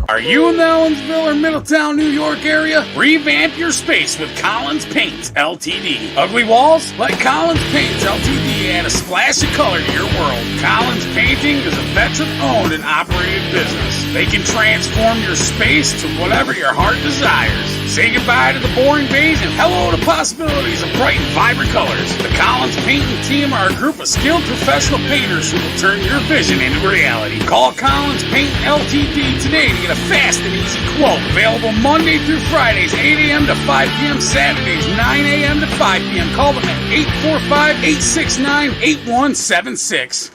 Are you in the Owensville or Middletown, New York area? Revamp your space with Collins Paints Ltd. Ugly walls? Let Collins Paints Ltd. add a splash of color to your world. Collins Painting is a veteran-owned and operated business. They can transform your space to whatever your heart desires. Say goodbye to the boring beige and hello to possibilities of bright and vibrant colors. The Collins Painting team are a group of skilled professional painters who will turn your vision into reality. Call Collins Paint Ltd. today to get a fast and easy quote. Available Monday through Fridays, 8 a.m. to 5 p.m. Saturdays, 9 a.m. to 5 p.m. Call them at 845-869-8176.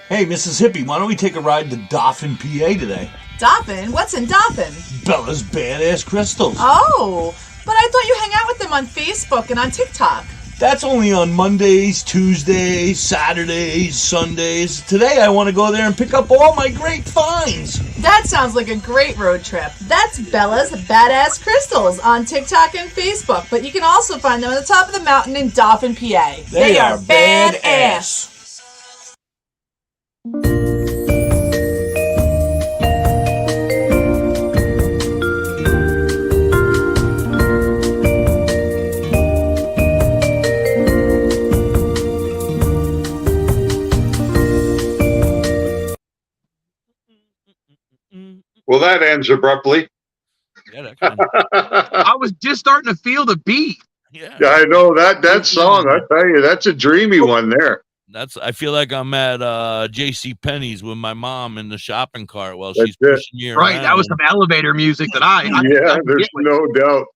Hey, Mrs. Hippie, why don't we take a ride to Dauphin, PA today? Dauphin? What's in Dauphin? Bella's Badass Crystals. Oh, but I thought you hang out with them on Facebook and on TikTok. That's only on Mondays, Tuesdays, Saturdays, Sundays. Today I want to go there and pick up all my great finds. That sounds like a great road trip. That's Bella's Badass Crystals on TikTok and Facebook, but you can also find them at the top of the mountain in Dauphin, PA. They are badass. Well, that ends abruptly. Yeah, that kind of... I was just starting to feel the beat. Yeah, I know that song. I tell you, that's a dreamy one there. I feel like I'm at J.C. Penney's with my mom in the shopping cart while she's pushing me around. Right, that was some elevator music that there's no doubt.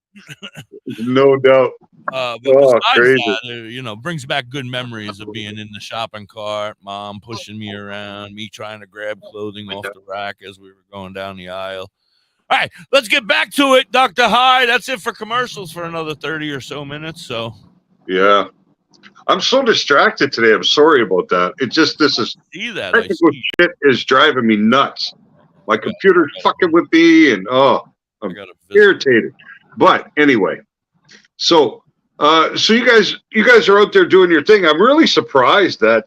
No doubt. But besides that, brings back good memories of being in the shopping cart, mom pushing me around, me trying to grab clothing off the rack as we were going down the aisle. All right, let's get back to it, Dr. High. That's it for commercials for another 30 or so minutes. So, yeah, I'm so distracted today. I'm sorry about that. Technical shit is driving me nuts. My computer's fucking with me, and I'm irritated. But anyway, so you guys are out there doing your thing. I'm really surprised that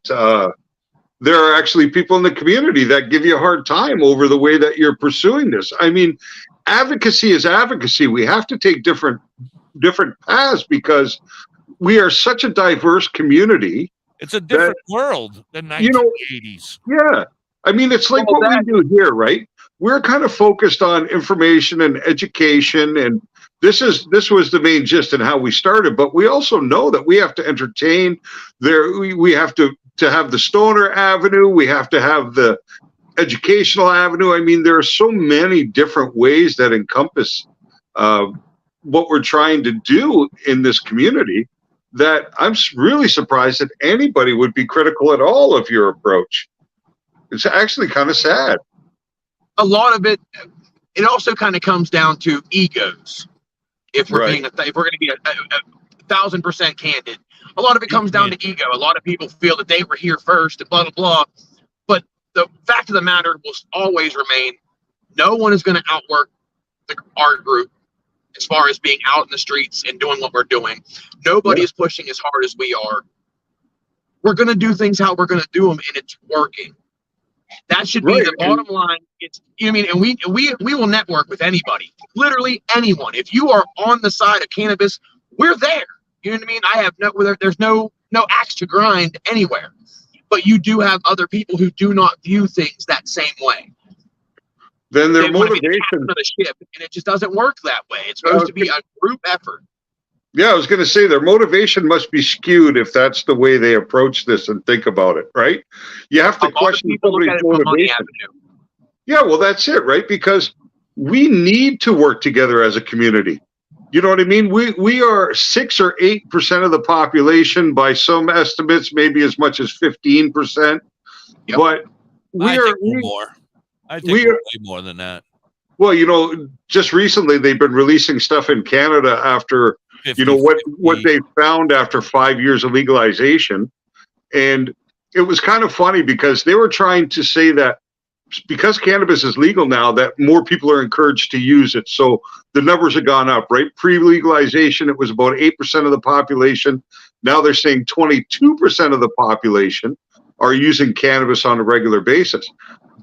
there are actually people in the community that give you a hard time over the way that you're pursuing this. I mean, advocacy is advocacy. We have to take different paths because we are such a diverse community. It's a different world than 1980s. Yeah. I mean, it's like what we do here, right? We're kind of focused on information and education, and this was the main gist in how we started. But we also know that we have to entertain. We have to have the stoner avenue. We have to have the educational avenue. I mean, there are so many different ways that encompass what we're trying to do in this community that I'm really surprised that anybody would be critical at all of your approach. It's actually kind of sad. A lot of it also kind of comes down to egos. If we're being, if we're going to be a 1,000% candid, a lot of it comes down to ego. A lot of people feel that they were here first and blah, blah, blah. But the fact of the matter will always remain, no one is going to outwork our group as far as being out in the streets and doing what we're doing. Nobody is pushing as hard as we are. We're going to do things how we're going to do them, and it's working. That should be the bottom line. It's, I mean, and we will network with anybody, literally anyone. If you are on the side of cannabis, we're there. You know what I mean? I have there's no axe to grind anywhere, but you do have other people who do not view things that same way. Then their motivation of the ship, and it just doesn't work that way. It's supposed to be a group effort. Yeah, I was going to say their motivation must be skewed if that's the way they approach this and think about it, right? You have to question somebody's motivation. Yeah, well, that's it, right? Because we need to work together as a community. You know what I mean? We are 6 or 8% of the population, by some estimates, maybe as much as 15%. Yep. But I think we're way more than that. Well, you know, just recently they've been releasing stuff in Canada after 50, what they found after 5 years of legalization. And it was kind of funny because they were trying to say that because cannabis is legal now, that more people are encouraged to use it. So the numbers have gone up, right? Pre-legalization, it was about 8% of the population. Now they're saying 22% of the population are using cannabis on a regular basis.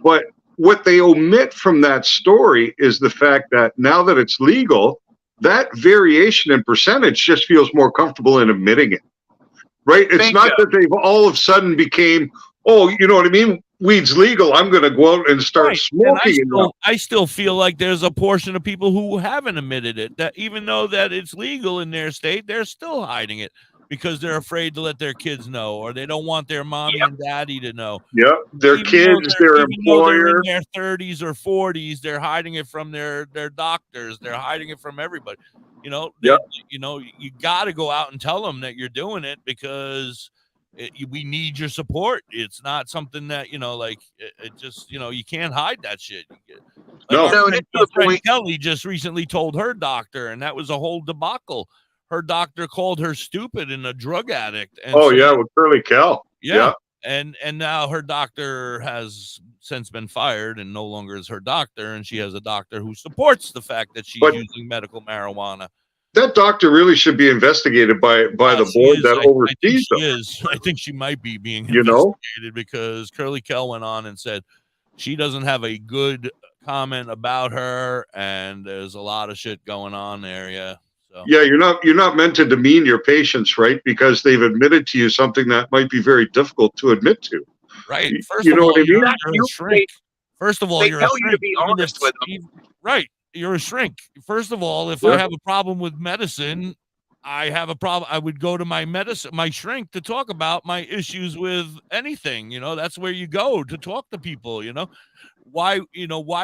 But what they omit from that story is the fact that now that it's legal, that variation in percentage just feels more comfortable in admitting it, right? It's not that they've all of a sudden became, oh, you know what I mean? Weed's legal. I'm going to go out and start smoking. I still feel like there's a portion of people who haven't admitted it, that even though that it's legal in their state, they're still hiding it because they're afraid to let their kids know, or they don't want their mommy and daddy to know. Yep, their kids, their employer. In their 30s or 40s, they're hiding it from their doctors. They're hiding it from everybody. You know, you got to go out and tell them that you're doing it because we need your support. It's not something that, it just, you can't hide that shit. Our friend Kelly just recently told her doctor, and that was a whole debacle. Her doctor called her stupid and a drug addict. And with Curly Cal. Yeah. And now her doctor has since been fired and no longer is her doctor. And she has a doctor who supports the fact that she's using medical marijuana. That doctor really should be investigated by the board that oversees them. I think she might be being investigated because Curly Kell went on and said she doesn't have a good comment about her, and there's a lot of shit going on there. Yeah. So. Yeah, you're not meant to demean your patients, right? Because they've admitted to you something that might be very difficult to admit to. Right. First of all, what I mean? You're a shrink. First of all, they tell you to be honest with them. Right. You're a shrink. First of all, if I have a problem with medicine, I have a problem. I would go to my shrink to talk about my issues with anything. That's where you go to talk to people. Why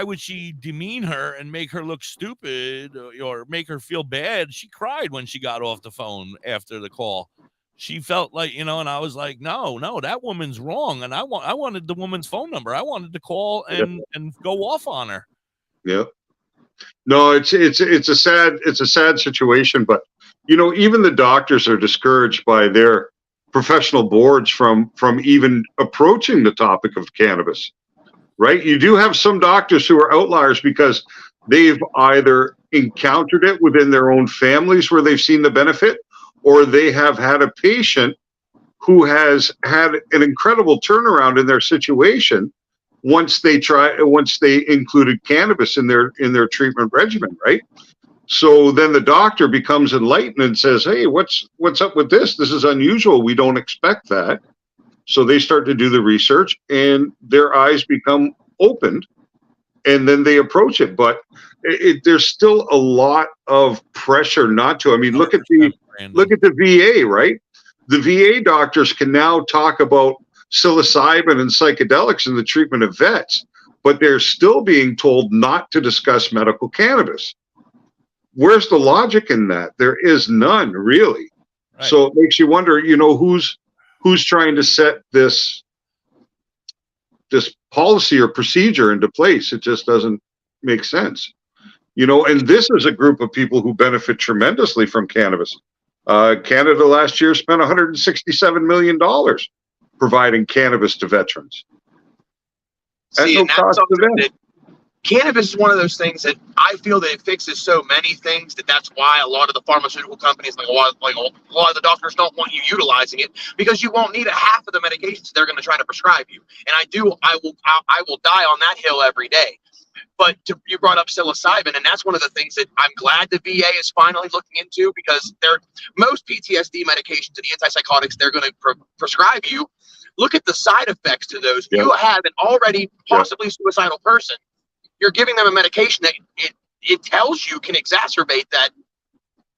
would she demean her and make her look stupid or make her feel bad? She cried when she got off the phone after the call. She felt like, and I was like, no, that woman's wrong. And I wanted the woman's phone number. I wanted to call and go off on her. Yeah. No, it's a sad situation, but even the doctors are discouraged by their professional boards from even approaching the topic of cannabis. Right? You do have some doctors who are outliers because they've either encountered it within their own families where they've seen the benefit, or they have had a patient who has had an incredible turnaround in their situation once they included cannabis in their treatment regimen, right? So then the doctor becomes enlightened and says, "Hey, what's up with this? This is unusual. We don't expect that." So they start to do the research, and their eyes become opened, and then they approach it. But there's still a lot of pressure not to. I mean, look at the VA, right? The VA doctors can now talk about psilocybin and psychedelics in the treatment of vets, but they're still being told not to discuss medical cannabis. Where's the logic in that? There is none, really. Right. So it makes you wonder, you know, who's trying to set this policy or procedure into place. It just doesn't make sense. You know, and this is a group of people who benefit tremendously from cannabis. Canada last year spent $167 million providing cannabis to veterans. See, and that's something that cannabis is one of those things that I feel that it fixes so many things that's why a lot of the pharmaceutical companies, a lot of the doctors don't want you utilizing it, because you won't need a half of the medications they're going to try to prescribe you. And I will die on that hill every day. But you brought up psilocybin, and that's one of the things that I'm glad the VA is finally looking into, because most PTSD medications and the antipsychotics they're going to prescribe you. Look at the side effects to those. Yep. You have an already possibly suicidal person. You're giving them a medication that it tells you can exacerbate that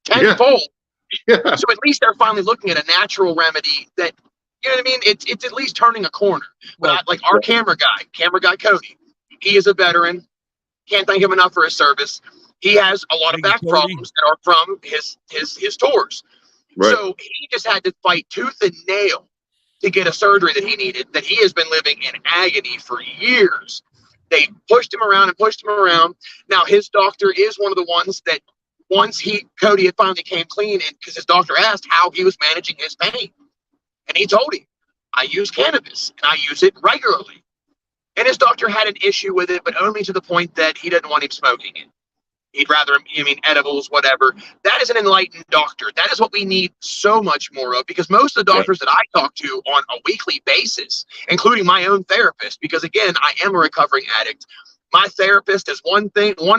tenfold. Yeah. So at least they're finally looking at a natural remedy that, you know what I mean? It's at least turning a corner. But our camera guy Cody, he is a veteran. Can't thank him enough for his service. He has a lot of back problems that are from his tours. Right. So he just had to fight tooth and nail to get a surgery that he needed, that he has been living in agony for years. They pushed him around. Now, his doctor is one of the ones that once Cody had finally came clean, and because his doctor asked how he was managing his pain. And he told him, I use cannabis, and I use it regularly. And his doctor had an issue with it, but only to the point that he didn't want him smoking it. He'd rather, edibles, whatever. That is an enlightened doctor. That is what we need so much more of, because most of the doctors that I talk to on a weekly basis, including my own therapist, because again, I am a recovering addict. My therapist is one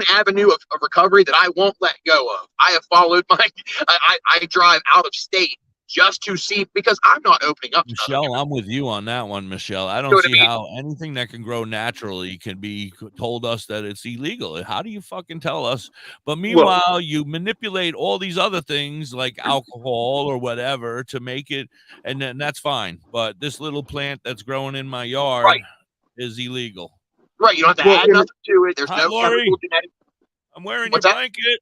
avenue of recovery that I won't let go of. I have followed I drive out of state just to see, because I'm not opening up. Michelle, I'm with you on that one, Michelle. I don't see how anything that can grow naturally can be told us that it's illegal. How do you fucking tell us? But meanwhile, you manipulate all these other things like alcohol or whatever to make it, and then that's fine. But this little plant that's growing in my yard is illegal. Right, you don't have to add nothing to it. There's no chemical genetic. I'm wearing your blanket.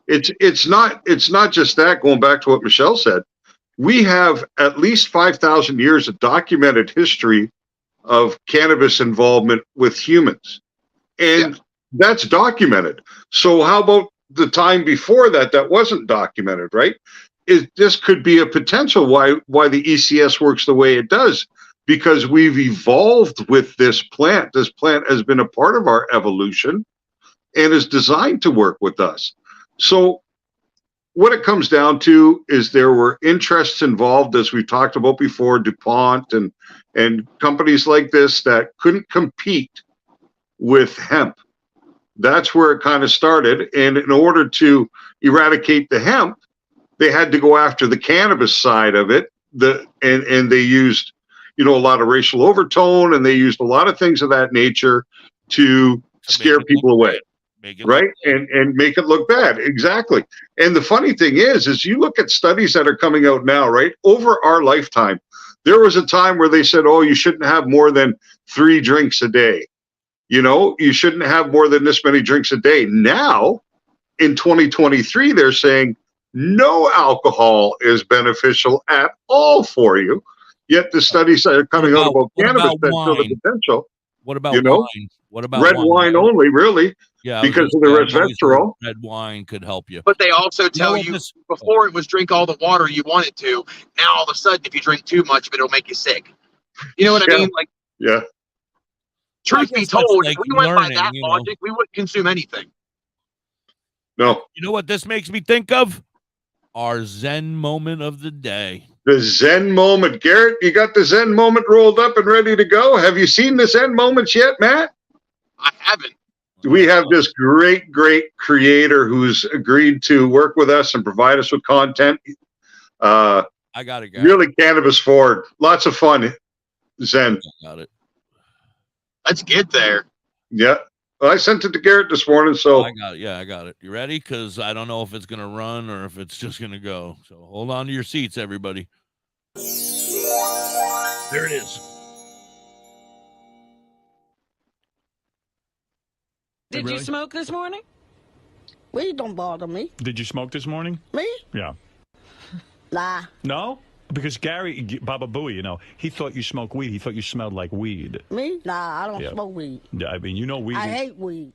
It's not just that. Going back to what Michelle said, we have at least 5,000 years of documented history of cannabis involvement with humans, and that's documented. So how about the time before that wasn't documented? Right? This could be a potential why the ECS works the way it does, because we've evolved with this plant. This plant has been a part of our evolution and is designed to work with us. So what it comes down to is there were interests involved, as we talked about before, DuPont and companies like this that couldn't compete with hemp. That's where it kind of started. And in order to eradicate the hemp, they had to go after the cannabis side of it. And they used, a lot of racial overtone, and they used a lot of things of that nature to scare people away. Right? And make it look bad. Exactly. And the funny thing is you look at studies that are coming out now, right? Over our lifetime, there was a time where they said, you shouldn't have more than 3 drinks a day. You shouldn't have more than this many drinks a day. Now, in 2023, they're saying no alcohol is beneficial at all for you. Yet the studies that are coming out about cannabis that show the potential. What about wine? What about red wine only, really? Yeah, because of the resveratrol. Red wine could help you. But they also tell you before it was drink all the water you wanted to. Now all of a sudden, if you drink too much of it, it'll make you sick. You know what I mean? Truth be told, if we went by that logic, we wouldn't consume anything. No. You know what this makes me think of? Our Zen moment of the day. The Zen moment. Garrett, you got the Zen moment rolled up and ready to go. Have you seen the Zen moments yet, Matt? I haven't. We have this great creator who's agreed to work with us and provide us with content. I got it, guys. Really cannabis forward. Lots of fun. Zen. Got it. Let's get there. Yeah. Well, I sent it to Garrett this morning, so I got it. Yeah, I got it. You ready? Because I don't know if it's gonna run or if it's just gonna go. So hold on to your seats, everybody. There it is. Did you smoke this morning? Weed don't bother me. Did you smoke this morning? Me? Yeah. Nah. No? Because Gary, Baba Booey, you know, he thought you smoked weed. He thought you smelled like weed. Me? Nah, I don't Yeah. smoke weed. Yeah, I mean, you know weed. I hate weed.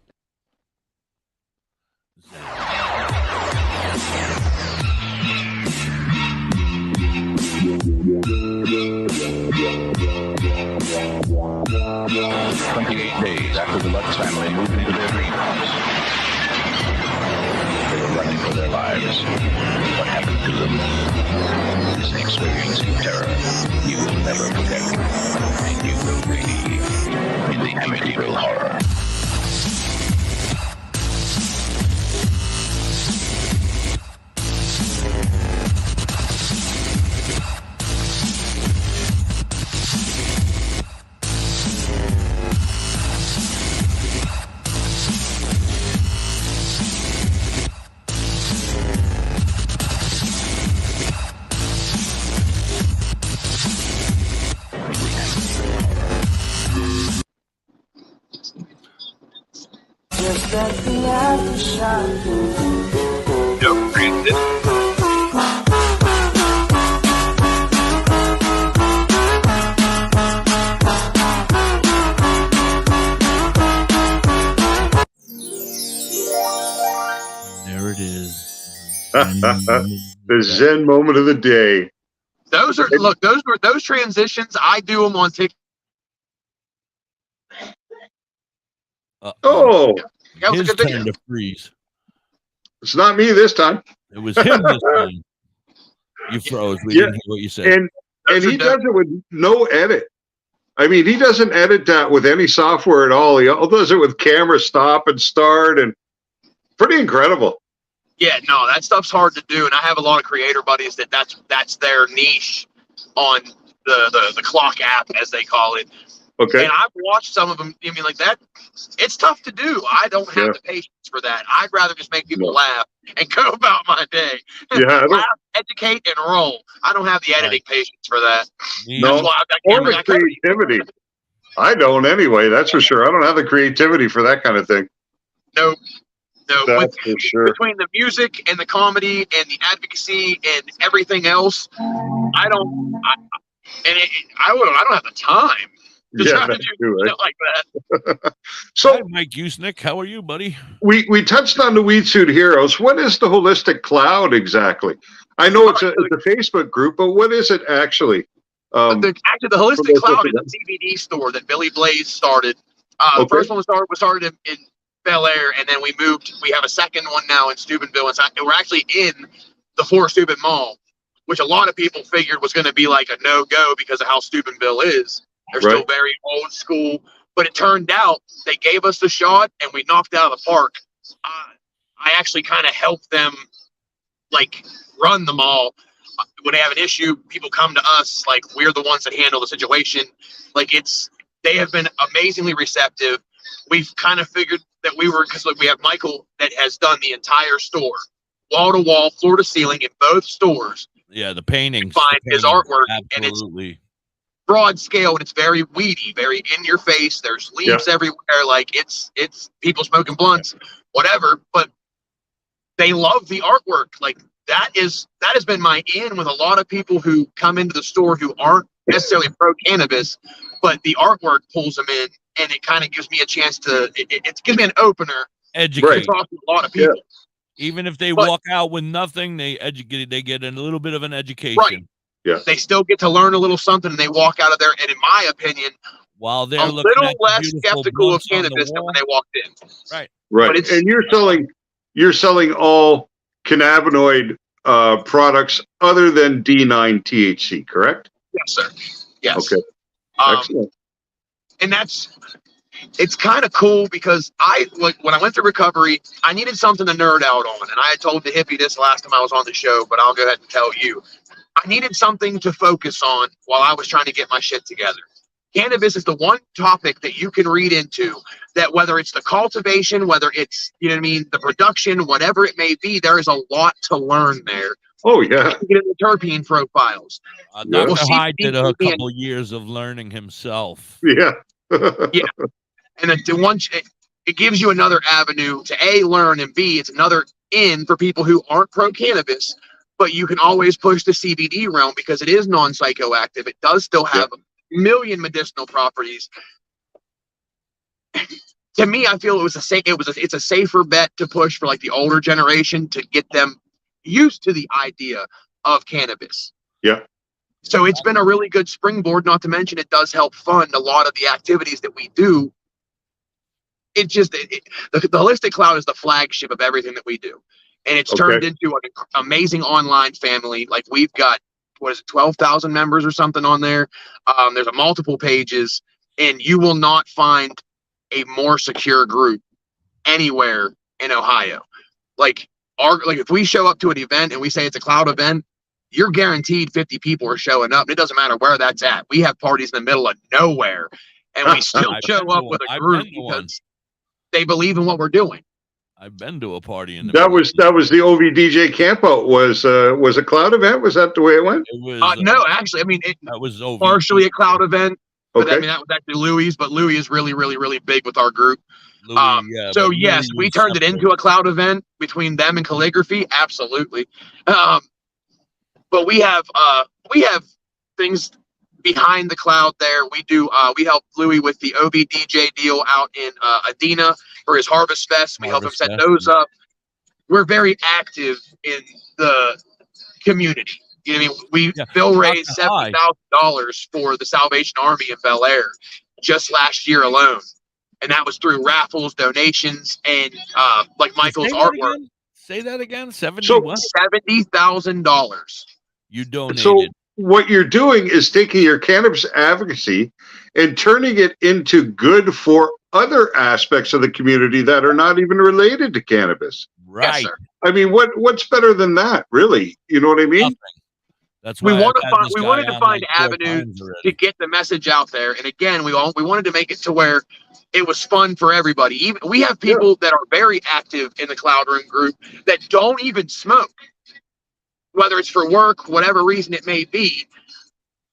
Days after the Lutz family moved into their dream house. They were running for their lives. What happened to them is an experience of terror you will never forget. And you will relive in the Amityville Horror. Just at the aftershock. No, granted. There it is. The Zen moment of the day. Those are those transitions. I do them on TikTok. Oh, that was His a good turn video. to freeze. It's not me this time. It was him this time. You froze. We didn't hear what you said. And he does it with no edit. I mean, he doesn't edit that with any software at all. He all does it with camera stop and start, and pretty incredible. Yeah, no, that stuff's hard to do, and I have a lot of creator buddies that's their niche on the clock app, as they call it. Okay. And I've watched some of them. I mean, like that, it's tough to do. I don't have the patience for that. I'd rather just make people laugh and go about my day. Yeah, Laugh, educate, and roll. I don't have the editing patience for that. No, That's why I've got or cameras. the I cover- creativity. I don't anyway. That's for sure. I don't have the creativity for that kind of thing. No, That's for sure. between the music and the comedy and the advocacy and everything else, I don't have the time to try to that's do true, shit like that. So, Hi, Mike Usnick, how are you, buddy? we touched on the Weed Suit Heroes. What is the Holistic Cloud exactly? I know it's a Facebook group, but what is it actually? Actually, the Holistic Cloud is a CBD store that Billy Blaze started. The first one was started in Bel Air, and then we moved. We have a second one now in Steubenville, and we're actually in the Fort Steuben Mall, which a lot of people figured was going to be like a no-go because of how Steubenville is. They're still very old school, but it turned out they gave us the shot, and we knocked it out of the park. I actually kind of helped them, like, run the mall. When they have an issue, people come to us. Like, we're the ones that handle the situation. Like, they have been amazingly receptive. We've kind of figured that because we have Michael that has done the entire store, wall to wall, floor to ceiling in both stores. Yeah, the paintings. Find his artwork, Absolutely. and it's broad scale, and it's very weedy, very in your face. There's leaves everywhere. Like it's people smoking blunts, whatever. But they love the artwork. Like that has been my in with a lot of people who come into the store who aren't necessarily pro cannabis, but the artwork pulls them in, and it kind of gives me a chance to. It gives me an opener. Educate. To talk to a lot of people. Yeah. Even if they walk out with nothing, they get a little bit of an education. Right. Yeah. They still get to learn a little something, and they walk out of there. And in my opinion, while they're a looking little at the less beautiful skeptical of blunts on the cannabis than wall. when they walked in. Right. Right. But And you're selling all cannabinoid products other than D9 THC, correct? Yes, sir. Yes. Okay. Excellent. And it's kind of cool because when I went through recovery, I needed something to nerd out on. And I had told the hippie this last time I was on the show, but I'll go ahead and tell you. I needed something to focus on while I was trying to get my shit together. Cannabis is the one topic that you can read into that, whether it's the cultivation, whether it's, you know what I mean, the production, whatever it may be, there is a lot to learn there. Oh, yeah. You get into the terpene profiles. Dr. Hyde did a couple years of learning himself. Yeah. Yeah. And it gives you another avenue to A, learn, and B, it's another in for people who aren't pro-cannabis, but you can always push the CBD realm because it is non-psychoactive. It does still have a million medicinal properties. To me, I feel it's a safer bet to push for like the older generation to get them used to the idea of cannabis. Yeah. So it's been a really good springboard, not to mention it does help fund a lot of the activities that we do. The Holistic Cloud is the flagship of everything that we do. And it's turned into an amazing online family. Like we've got, 12,000 members or something on there. There's multiple pages, and you will not find a more secure group anywhere in Ohio. Like if we show up to an event and we say it's a cloud event, you're guaranteed 50 people are showing up. It doesn't matter where that's at. We have parties in the middle of nowhere, and we still show up with a group because they believe in what we're doing. I've been to a party in the that was the OVDJ campout was a cloud event. Was that the way it went? It was, no, actually, I mean, that was partially a cloud event. But Okay. I mean, that was actually Louis, but Louis is really, really, really big with our group. Louis, So yes, we turned it into a cloud event between them and calligraphy. Absolutely. But we have things behind the cloud there. We help Louis with the OBDJ deal out in Adena for his Harvest Fest. We help him set those up. We're very active in the community. You know what I mean? Bill raised $70,000 for the Salvation Army in Bel Air just last year alone. And that was through raffles, donations, and like Michael's artwork. Say that again. $70,000. You donated. So what you're doing is taking your cannabis advocacy and turning it into good for other aspects of the community that are not even related to cannabis. Right. Yes, sir. I mean, what's better than that, really? You know what I mean? Nothing. That's why we wanted to find avenues to get the message out there. And again, we wanted to make it to where it was fun for everybody. Even we have people that are very active in the Cloud Room group that don't even smoke, whether it's for work, whatever reason it may be.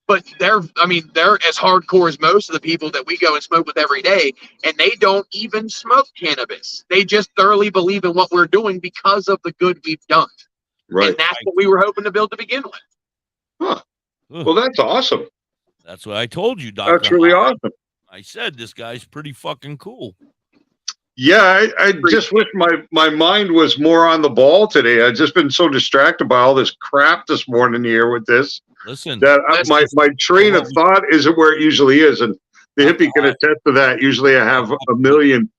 But they're as hardcore as most of the people that we go and smoke with every day, and they don't even smoke cannabis. They just thoroughly believe in what we're doing because of the good we've done. Right. And that's what we were hoping to build to begin with. Huh. Well, that's awesome. That's what I told you, Dr. That's really awesome. I said this guy's pretty fucking cool. Yeah, I just wish my mind was more on the ball today. I've just been so distracted by all this crap this morning here with this. Listen, that my train of thought isn't where it usually is, and the hippie can attest to that. Usually, I have a million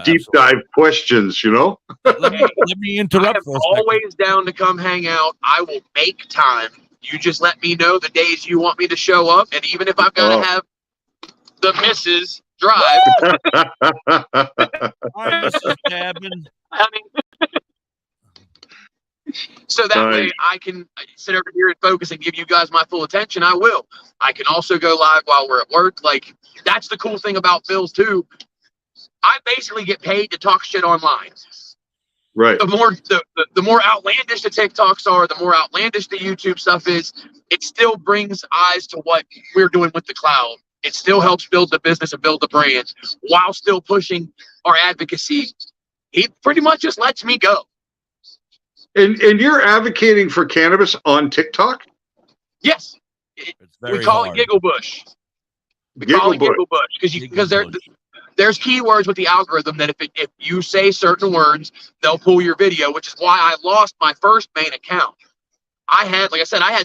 deep dive questions. You know. let me interrupt. I'm always down to come hang out. I will make time. You just let me know the days you want me to show up, and even if I've got to have the missus drive. So that way I can sit over here and focus and give you guys my full attention. I will. I can also go live while we're at work. Like, that's the cool thing about Phil's too. I basically get paid to talk shit online. Right. The more outlandish the TikToks are, the more outlandish the YouTube stuff is. It still brings eyes to what we're doing with the cloud. It still helps build the business and build the brand while still pushing our advocacy. He pretty much just lets me go. And you're advocating for cannabis on TikTok? Yes. We call it Giggle Bush. Call it Giggle Bush because there's keywords with the algorithm that if you say certain words, they'll pull your video, which is why I lost my first main account. I had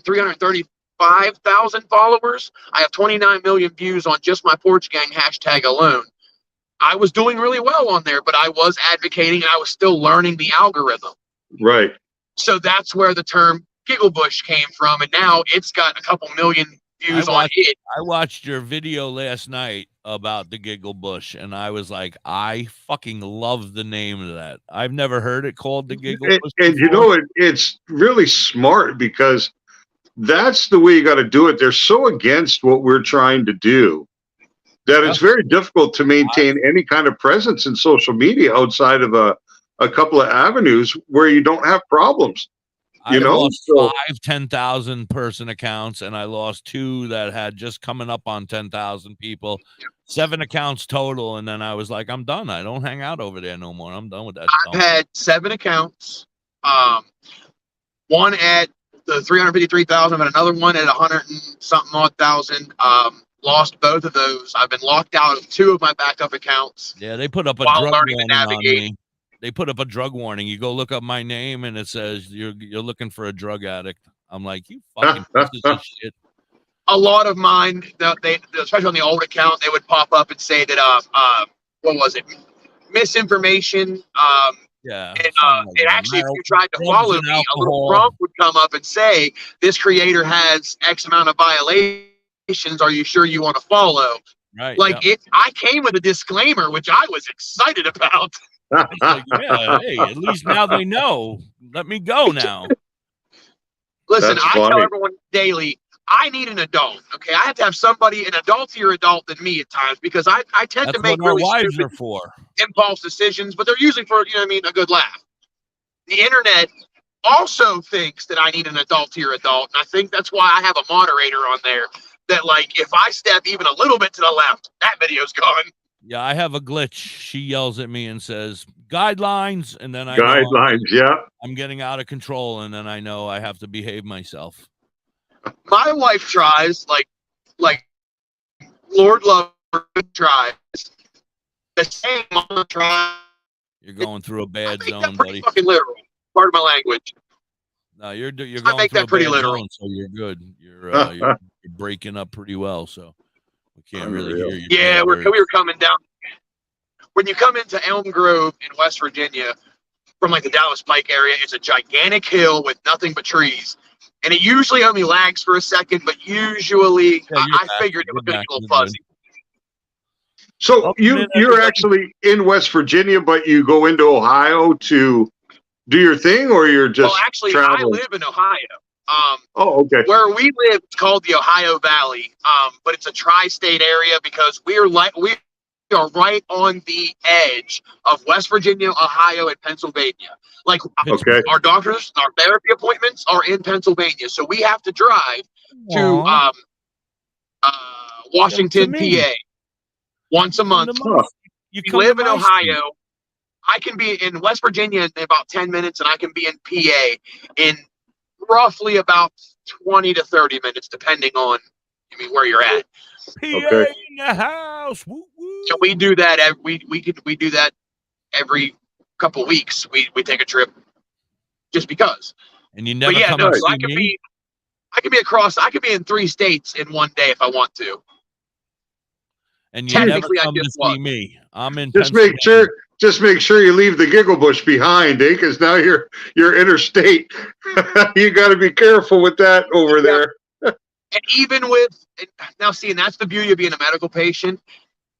335,000 followers. I have 29 million views on just my Porch Gang hashtag alone. I was doing really well on there, but I was advocating and I was still learning the algorithm. Right. So that's where the term Giggle Bush came from, and now it's got a couple million views on it. I watched your video last night about the Giggle Bush, and I was like, I fucking love the name of that. I've never heard it called the Giggle Bush. And you know, it's really smart because that's the way you got to do it. They're so against what we're trying to do that it's very difficult to maintain any kind of presence in social media outside of a couple of avenues where you don't have problems. I lost 5 10,000 person accounts, and I lost 2 that had just coming up on 10,000 people. 7 accounts total, and then I was like, I'm done. I don't hang out over there no more. I'm done with that. I've had 7 accounts. One at the 353,000, and another one at 100 and something odd thousand. Lost both of those. I've been locked out of 2 of my backup accounts. Yeah, they put up a drug warning on me. They put up a drug warning. You go look up my name, and it says you're looking for a drug addict. I'm like, you fucking pieces of shit. A lot of mine, they especially on the old account, they would pop up and say that what was it? Misinformation. Yeah. And actually, if you tried to follow me, a little prompt would come up and say, "This creator has X amount of violations. Are you sure you want to follow?" Right. Like I came with a disclaimer, which I was excited about. Like, yeah, hey, at least now they know. Let me go now. Listen, I tell everyone daily, I need an adult. Okay, I have to have somebody, an adultier adult than me at times, because I tend to make really stupid impulse decisions, but they're usually for, you know what I mean, a good laugh. The internet also thinks that I need an adultier adult, and I think that's why I have a moderator on there that, like, if I step even a little bit to the left, that video's gone. Yeah, I have a glitch. She yells at me and says, guidelines, and then I know I'm getting out of control, and then I know I have to behave myself. My wife tries, like Lord love her, tries. The same mama tries. You're going through a bad zone, buddy. Fucking literal. Pardon my language. No, you're going make through that a pretty bad literal. zone, so you're good. You're breaking up pretty well, so we can't really hear you. Yeah, we were coming down. When you come into Elm Grove in West Virginia from like the Dallas Pike area, it's a gigantic hill with nothing but trees. And it usually only lags for a second, but usually I figured it was going to be a little fuzzy. So you're actually in West Virginia, but you go into Ohio to do your thing, or you're just well, actually, traveling? I live in Ohio. Okay. Where we live, it's called the Ohio Valley, but it's a tri-state area because we are right on the edge of West Virginia, Ohio, and Pennsylvania. Like our doctors, our therapy appointments are in Pennsylvania, so we have to drive to Washington, PA, once a month. You live in Ohio. I can be in West Virginia in about 10 minutes, and I can be in PA in roughly about 20 to 30 minutes, depending on where you're at. PA in the house. Woo, woo. So we do that. We do that every couple weeks. We take a trip just because. And you never come so I can be across. I could be in 3 states in one day if I want to. And you never come to see me. I'm in. Just make sure you leave the giggle bush behind, because now you're interstate. You got to be careful with that over there. And even with now, and that's the beauty of being a medical patient.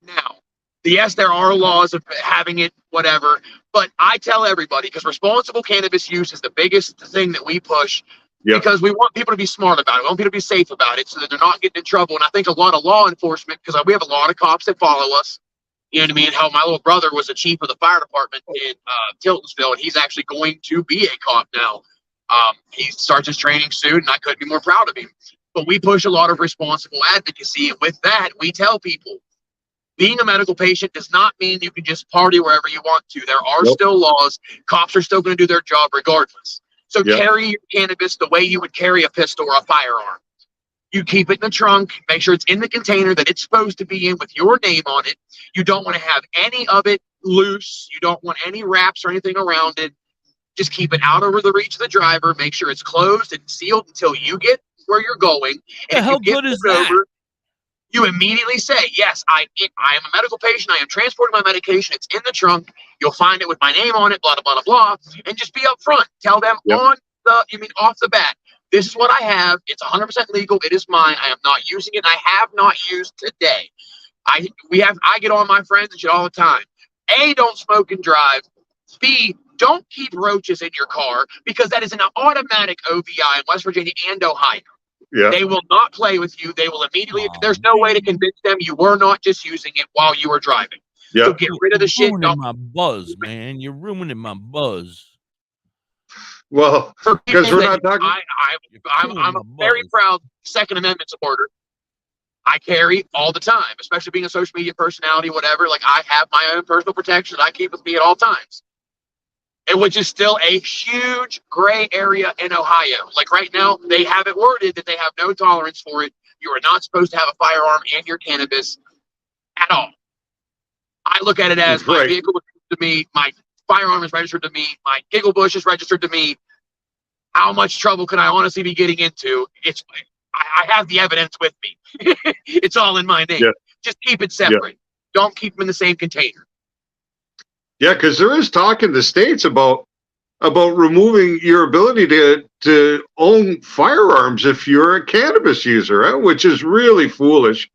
Now, yes, there are laws of having it, whatever. But I tell everybody, because responsible cannabis use is the biggest thing that we push. Yep. Because we want people to be smart about it. We want people to be safe about it so that they're not getting in trouble. And I think a lot of law enforcement, because we have a lot of cops that follow us. You know what I mean? How my little brother was the chief of the fire department in Tiltonsville, and he's actually going to be a cop now. He starts his training soon, and I couldn't be more proud of him. But we push a lot of responsible advocacy. And with that, we tell people, being a medical patient does not mean you can just party wherever you want to. There are still laws. Cops are still going to do their job regardless. So carry your cannabis the way you would carry a pistol or a firearm. You keep it in the trunk. Make sure it's in the container that it's supposed to be in with your name on it. You don't want to have any of it loose. You don't want any wraps or anything around it. Just keep it out over the reach of the driver. Make sure it's closed and sealed until you get where you're going. And how good is that? Over, you immediately say, yes, I am a medical patient. I am transporting my medication. It's in the trunk. You'll find it with my name on it, blah, blah, blah, blah. And just be upfront. Tell them off the bat. This is what I have. It's 100% legal. It is mine. I am not using it. I have not used today. I get on my friends and shit all the time. A, don't smoke and drive. B, don't keep roaches in your car, because that is an automatic OVI in West Virginia and Ohio. Yeah. They will not play with you. They will immediately. There's no way to convince them you were not just using it while you were driving. Yeah. So get rid of the shit. Ruining my buzz, man. You're ruining my buzz. Well, because we're not talking. I'm a very proud Second Amendment supporter. I carry all the time, especially being a social media personality, whatever. Like, I have my own personal protection that I keep with me at all times. And which is still a huge gray area in Ohio. Like right now, they have it worded that they have no tolerance for it. You are not supposed to have a firearm and your cannabis at all. I look at it as my vehicle is registered to me, my firearm is registered to me, my giggle bush is registered to me. How much trouble can I honestly be getting into? I have the evidence with me. It's all in my name. Yeah. Just keep it separate. Yeah. Don't keep them in the same container. Yeah, because there is talk in the States about removing your ability to own firearms if you're a cannabis user, right? Which is really foolish.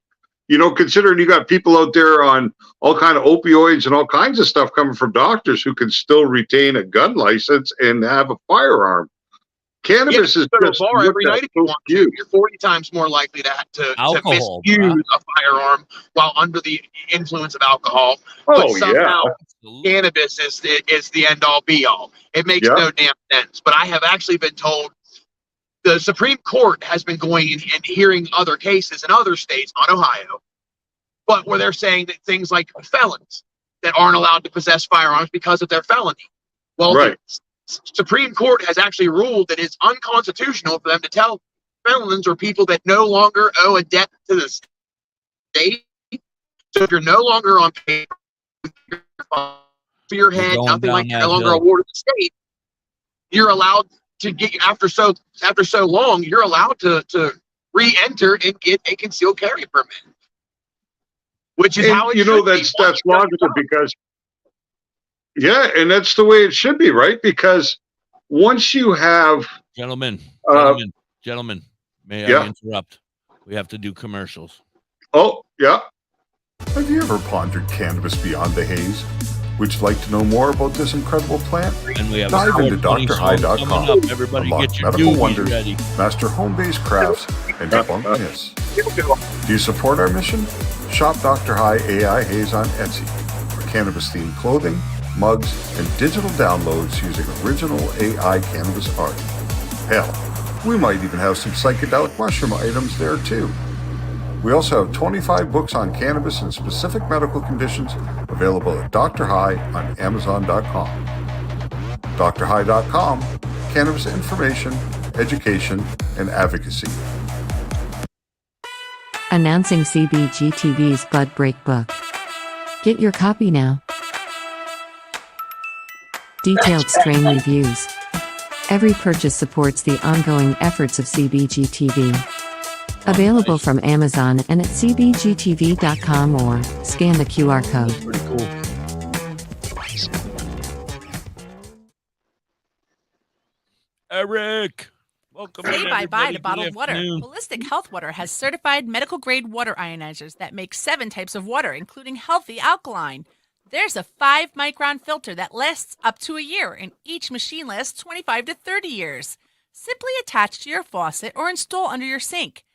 You know, considering you got people out there on all kind of opioids and all kinds of stuff coming from doctors who can still retain a gun license and have a firearm. Cannabis is just bar every night if you want to. You're 40 times more likely to misuse a firearm while under the influence of alcohol. But somehow cannabis is the end all be all. It makes no damn sense. But I have actually been told the Supreme Court has been going and hearing other cases in other states, not Ohio, but where they're saying that things like felons that aren't allowed to possess firearms because of their felony. Well, the Supreme Court has actually ruled that it's unconstitutional for them to tell felons or people that no longer owe a debt to the state. So if you're no longer on paper, for your head, nothing like you're no longer awarded the state, you're allowed to get after so long, you're allowed to re-enter and get a concealed carry permit. Which is how it should be. That's logical because and that's the way it should be, right? Because once you have gentlemen, may I interrupt? We have to do commercials. Oh, yeah. Have you ever pondered cannabis beyond the haze? Would you like to know more about this incredible plant? And we have Dive into drhigh.com. Everybody unlock get your medical doobies wonders, ready. master home-based crafts, and debunk myths. Do you support our mission? Shop Dr. High AI Haze on Etsy for cannabis-themed clothing, mugs, and digital downloads using original AI cannabis art. Hell, we might even have some psychedelic mushroom items there too. We also have 25 books on cannabis and specific medical conditions available at Dr. High on Amazon.com. drhigh.com, cannabis information, education, and advocacy. Announcing CBGTV's Bud Break book. Get your copy now. Detailed strain reviews. Every purchase supports the ongoing efforts of CBGTV. Available from Amazon and at cbgtv.com or scan the QR code. Pretty cool. Eric, welcome. Say in, bye-bye to bottled Good water. afternoon. Holistic Health Water has certified medical-grade water ionizers that make 7 types of water, including healthy alkaline. There's a 5-micron filter that lasts up to a year, and each machine lasts 25 to 30 years. Simply attach to your faucet or install under your sink.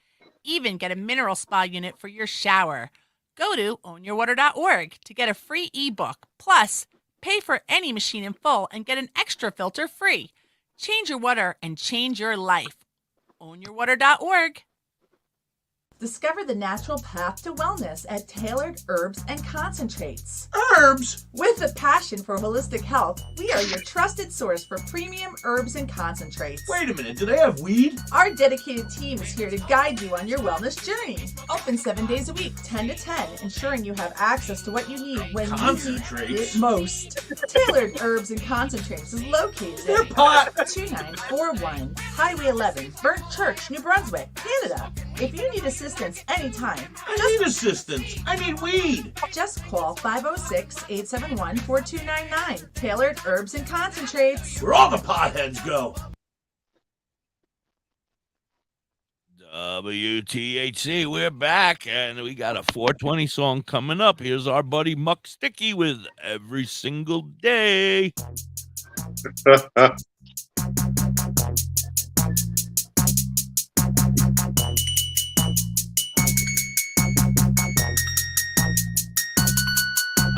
Even get a mineral spa unit for your shower. Go to ownyourwater.org to get a free ebook. Plus, pay for any machine in full and get an extra filter free. Change your water and change your life. Ownyourwater.org. Discover the natural path to wellness at Tailored Herbs and Concentrates. Herbs? With a passion for holistic health, we are your trusted source for premium herbs and concentrates. Wait a minute, do they have weed? Our dedicated team is here to guide you on your wellness journey. Open 7 days a week, 10 to 10, ensuring you have access to what you need when you need it most. Tailored Herbs and Concentrates is located at 2941 Highway 11, Burnt Church, New Brunswick, Canada. If you need assistance anytime, I need assistance. I need weed. Just call 506-871-4299. Tailored Herbs and Concentrates. Where all the potheads go. WTHC, we're back, and we got a 420 song coming up. Here's our buddy Muck Sticky with Every Single Day.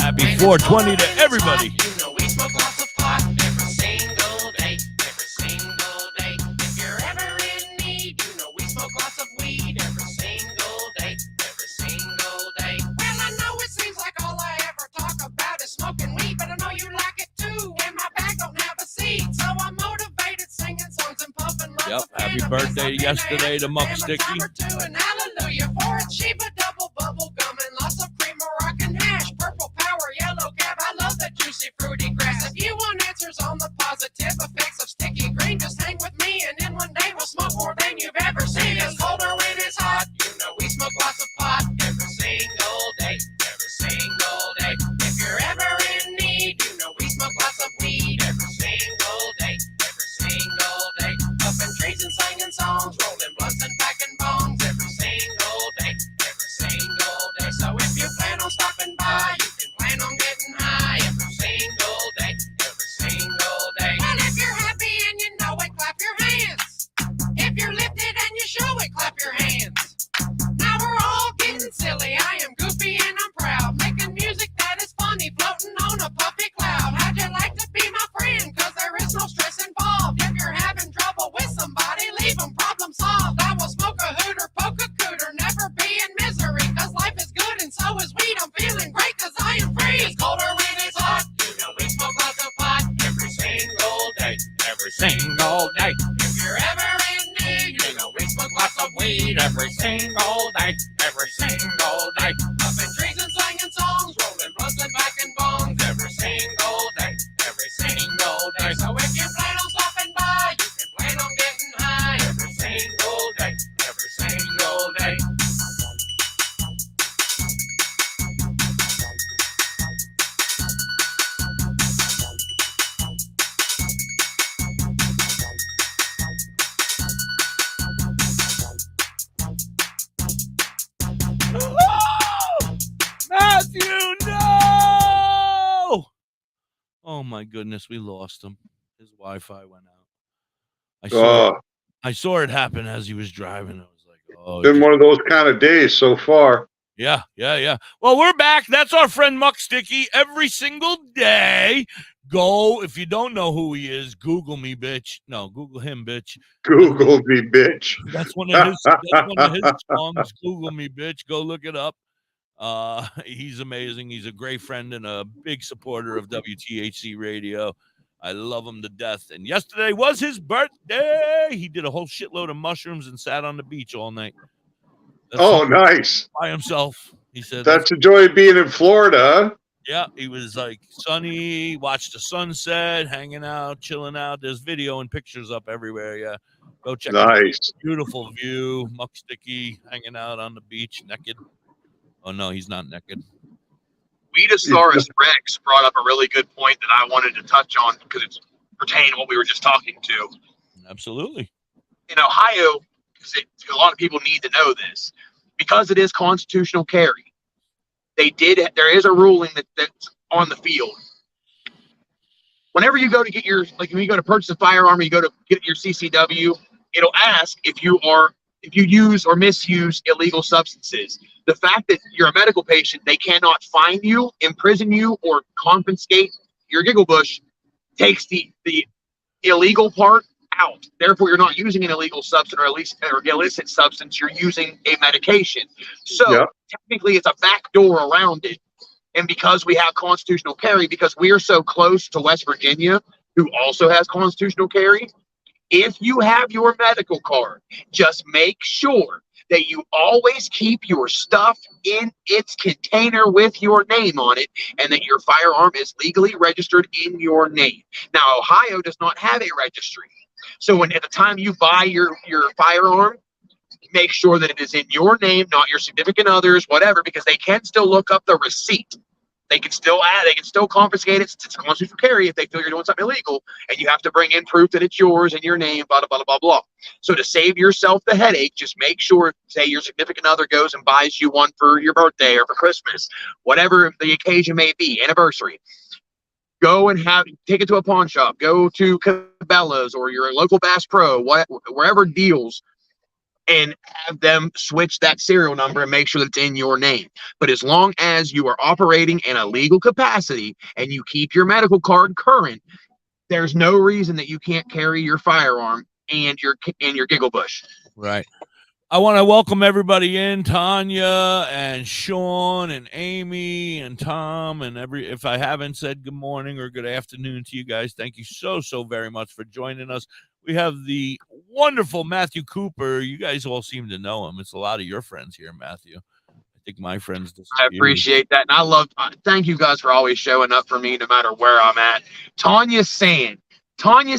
Happy 420 to everybody. You know we smoke lots of pot every single day, every single day. If you're ever in need, you know we smoke lots of weed every single day, every single day. Well, I know it seems like all I ever talk about is smoking weed, but I know you like it too, and my bag don't have a seat, so I'm motivated singing songs and pumping lots Yep. of Happy cannabis. birthday yesterday to Muck Sticky. And hallelujah for it, Sheba double bubble gum and lots of cream, Moroccan hash, purple power, yellow cab. I love the juicy fruity grass. If you want answers on the positive effects of sticky green, just hang with me and in one day we'll smoke more than you've ever seen. It's colder when it's hot, you know we smoke lots of pot every single day, every single day. If you're ever in need, you know we smoke lots of weed every single day, every single day. Up in trees and singing songs, rolling blunts and packing bongs every single day, every single day. So if you plan on stopping by, you can plan on getting high every single day, every single day. And if you're happy and you know it, clap your hands. If you're lifted and you show it, clap your hands. Now we're all getting silly. I am goofy and I'm proud, making music that is funny, floating on a puffy cloud. How'd you like to be my friend? Cause there is no stress involved. If you're having trouble with somebody, leave them problem solved. I will smoke a hooter, poke a cooter, never be in misery. Cause life is good and so is weed. I'm feeling great cause I am free. It's colder when it's hot. You know we smoke lots of pot every single day, every single day. If you're ever in need, you know we smoke lots of weed every single day, every single day. Up in trees and singing songs, rolling blunts and packing bongs every single day, every single day. So if you plan on stopping by, you can plan on getting high every single day, every single day. Matthew, no! Oh my goodness, we lost him. His Wi-Fi went out. I saw it happen as he was driving. I was like, oh, Been one of those kind of days so far. yeah. Well, we're back. That's our friend Muck Sticky every single day. Go, if you don't know who he is, Google me, bitch. No, Google him, bitch. Google me, bitch. That's one of his songs. Google me, bitch. Go look it up. He's amazing. He's a great friend and a big supporter of WTHC Radio. I love him to death. And yesterday was his birthday. He did a whole shitload of mushrooms and sat on the beach all night. Nice. By himself. He said that's the joy of being in Florida, huh? Yeah, he was like sunny, watched the sunset, hanging out, chilling out. There's video and pictures up everywhere. Yeah. Go check it out. Nice. Beautiful view. Muck Sticky hanging out on the beach naked. Oh no, he's not naked. Weedosaurus Rex brought up a really good point that I wanted to touch on because it's pertaining to what we were just talking to. Absolutely. In Ohio, a lot of people need to know this, because it is constitutional carry. There is a ruling that's on the field. Whenever you go to get when you go to purchase a firearm, or you go to get your CCW, it'll ask if you use or misuse illegal substances. The fact that you're a medical patient, they cannot fine you, imprison you, or confiscate your giggle bush takes the illegal part out. Therefore, you're not using an illegal substance or illicit substance. You're using a medication. So technically, it's a back door around it. And because we have constitutional carry, because we are so close to West Virginia, who also has constitutional carry, if you have your medical card, just make sure that you always keep your stuff in its container with your name on it, and that your firearm is legally registered in your name. Now, Ohio does not have a registry. So at the time you buy your firearm, make sure that it is in your name, not your significant other's, whatever, because they can still look up the receipt. They can still confiscate it since it's constitutional carry if they feel you're doing something illegal, and you have to bring in proof that it's yours and your name, blah, blah, blah, blah, blah. So to save yourself the headache, just make sure, say your significant other goes and buys you one for your birthday or for Christmas, whatever the occasion may be, anniversary. Go and take it to a pawn shop. Go to Cabela's or your local Bass Pro, wherever deals. and have them switch that serial number and make sure that it's in your name. But as long as you are operating in a legal capacity and you keep your medical card current, there's no reason that you can't carry your firearm and your Giggle Bush. Right. I want to welcome everybody in, Tanya and Sean and Amy and Tom and if I haven't said good morning or good afternoon to you guys, thank you so very much for joining us. We have the wonderful Matthew Cooper. You guys all seem to know him. It's a lot of your friends here, Matthew. I think my friends I appreciate that. And I love, thank you guys for always showing up for me no matter where I'm at. Tanya Sand, hello,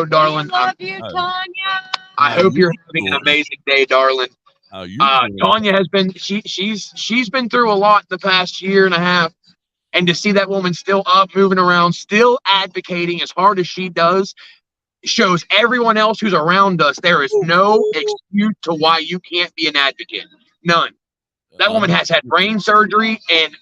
darling. I love you, Tanya. I hope you're having an amazing day, darling. How you Tanya has been, she's been through a lot in the past year and a half. And to see that woman still up, moving around, still advocating as hard as she does, shows everyone else who's around us there is no excuse to why you can't be an advocate. None. That woman has had brain surgery and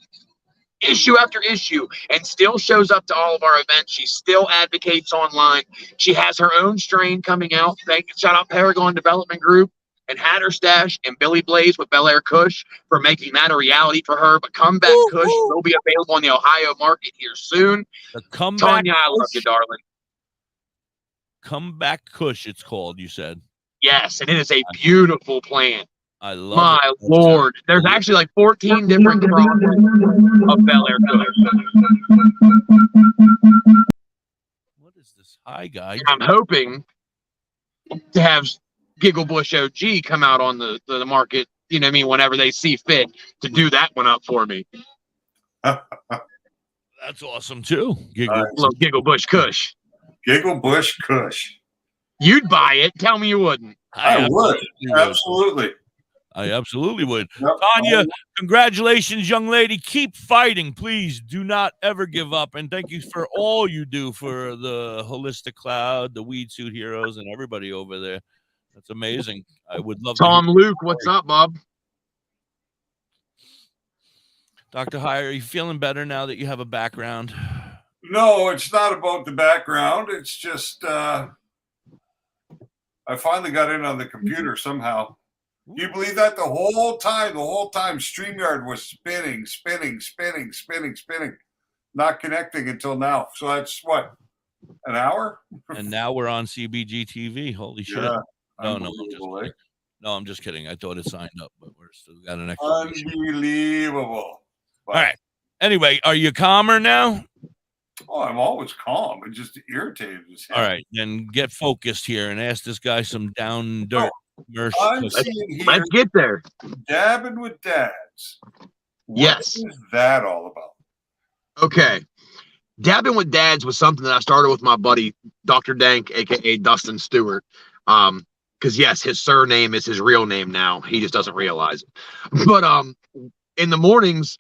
issue after issue and still shows up to all of our events. She still advocates online. She has her own strain coming out. Shout out Paragon Development Group and Hatter Stash and Billy Blaze with Bel Air Kush for making that a reality for her. But Comeback Kush will be available in the Ohio market here soon. Tanya, I love you, darling. Comeback Kush, it's called, you said. Yes, and it is a beautiful plant. I love My it. Lord. There's actually like 14 different chronicles of Bel Air Kush. What is this high guy? I'm hoping to have Giggle Bush OG come out on the market, you know what I mean, whenever they see fit to do that one up for me. That's awesome too. Giggle Bush Kush. Giggle Bush Kush. You'd buy it. Tell me you wouldn't. I would. Absolutely. I absolutely would. Yep. Tanya, congratulations, young lady. Keep fighting. Please do not ever give up. And thank you for all you do for the Holistic Cloud, the Weed Suit Heroes, and everybody over there. That's amazing. I would love Tom Luke, what's up, Bob? Dr. High, are you feeling better now that you have a background? No, it's not about the background. It's just I finally got in on the computer somehow. Do you believe that? The whole time, StreamYard was spinning, not connecting until now. So that's what, an hour? And now we're on CBG TV. Holy shit. Yeah, I'm just kidding. I thought it signed up, but we're still got an extra. Unbelievable. All right. Anyway, are you calmer now? Oh, I'm always calm. I'm just irritated. All right. Then get focused here and ask this guy some down dirt. Let's get there. Dabbing with Dads. Yes. What is that all about? Okay. Dabbing with Dads was something that I started with my buddy, Dr. Dank, a.k.a. Dustin Stewart. Because, yes, his surname is his real name now. He just doesn't realize it. But in the mornings,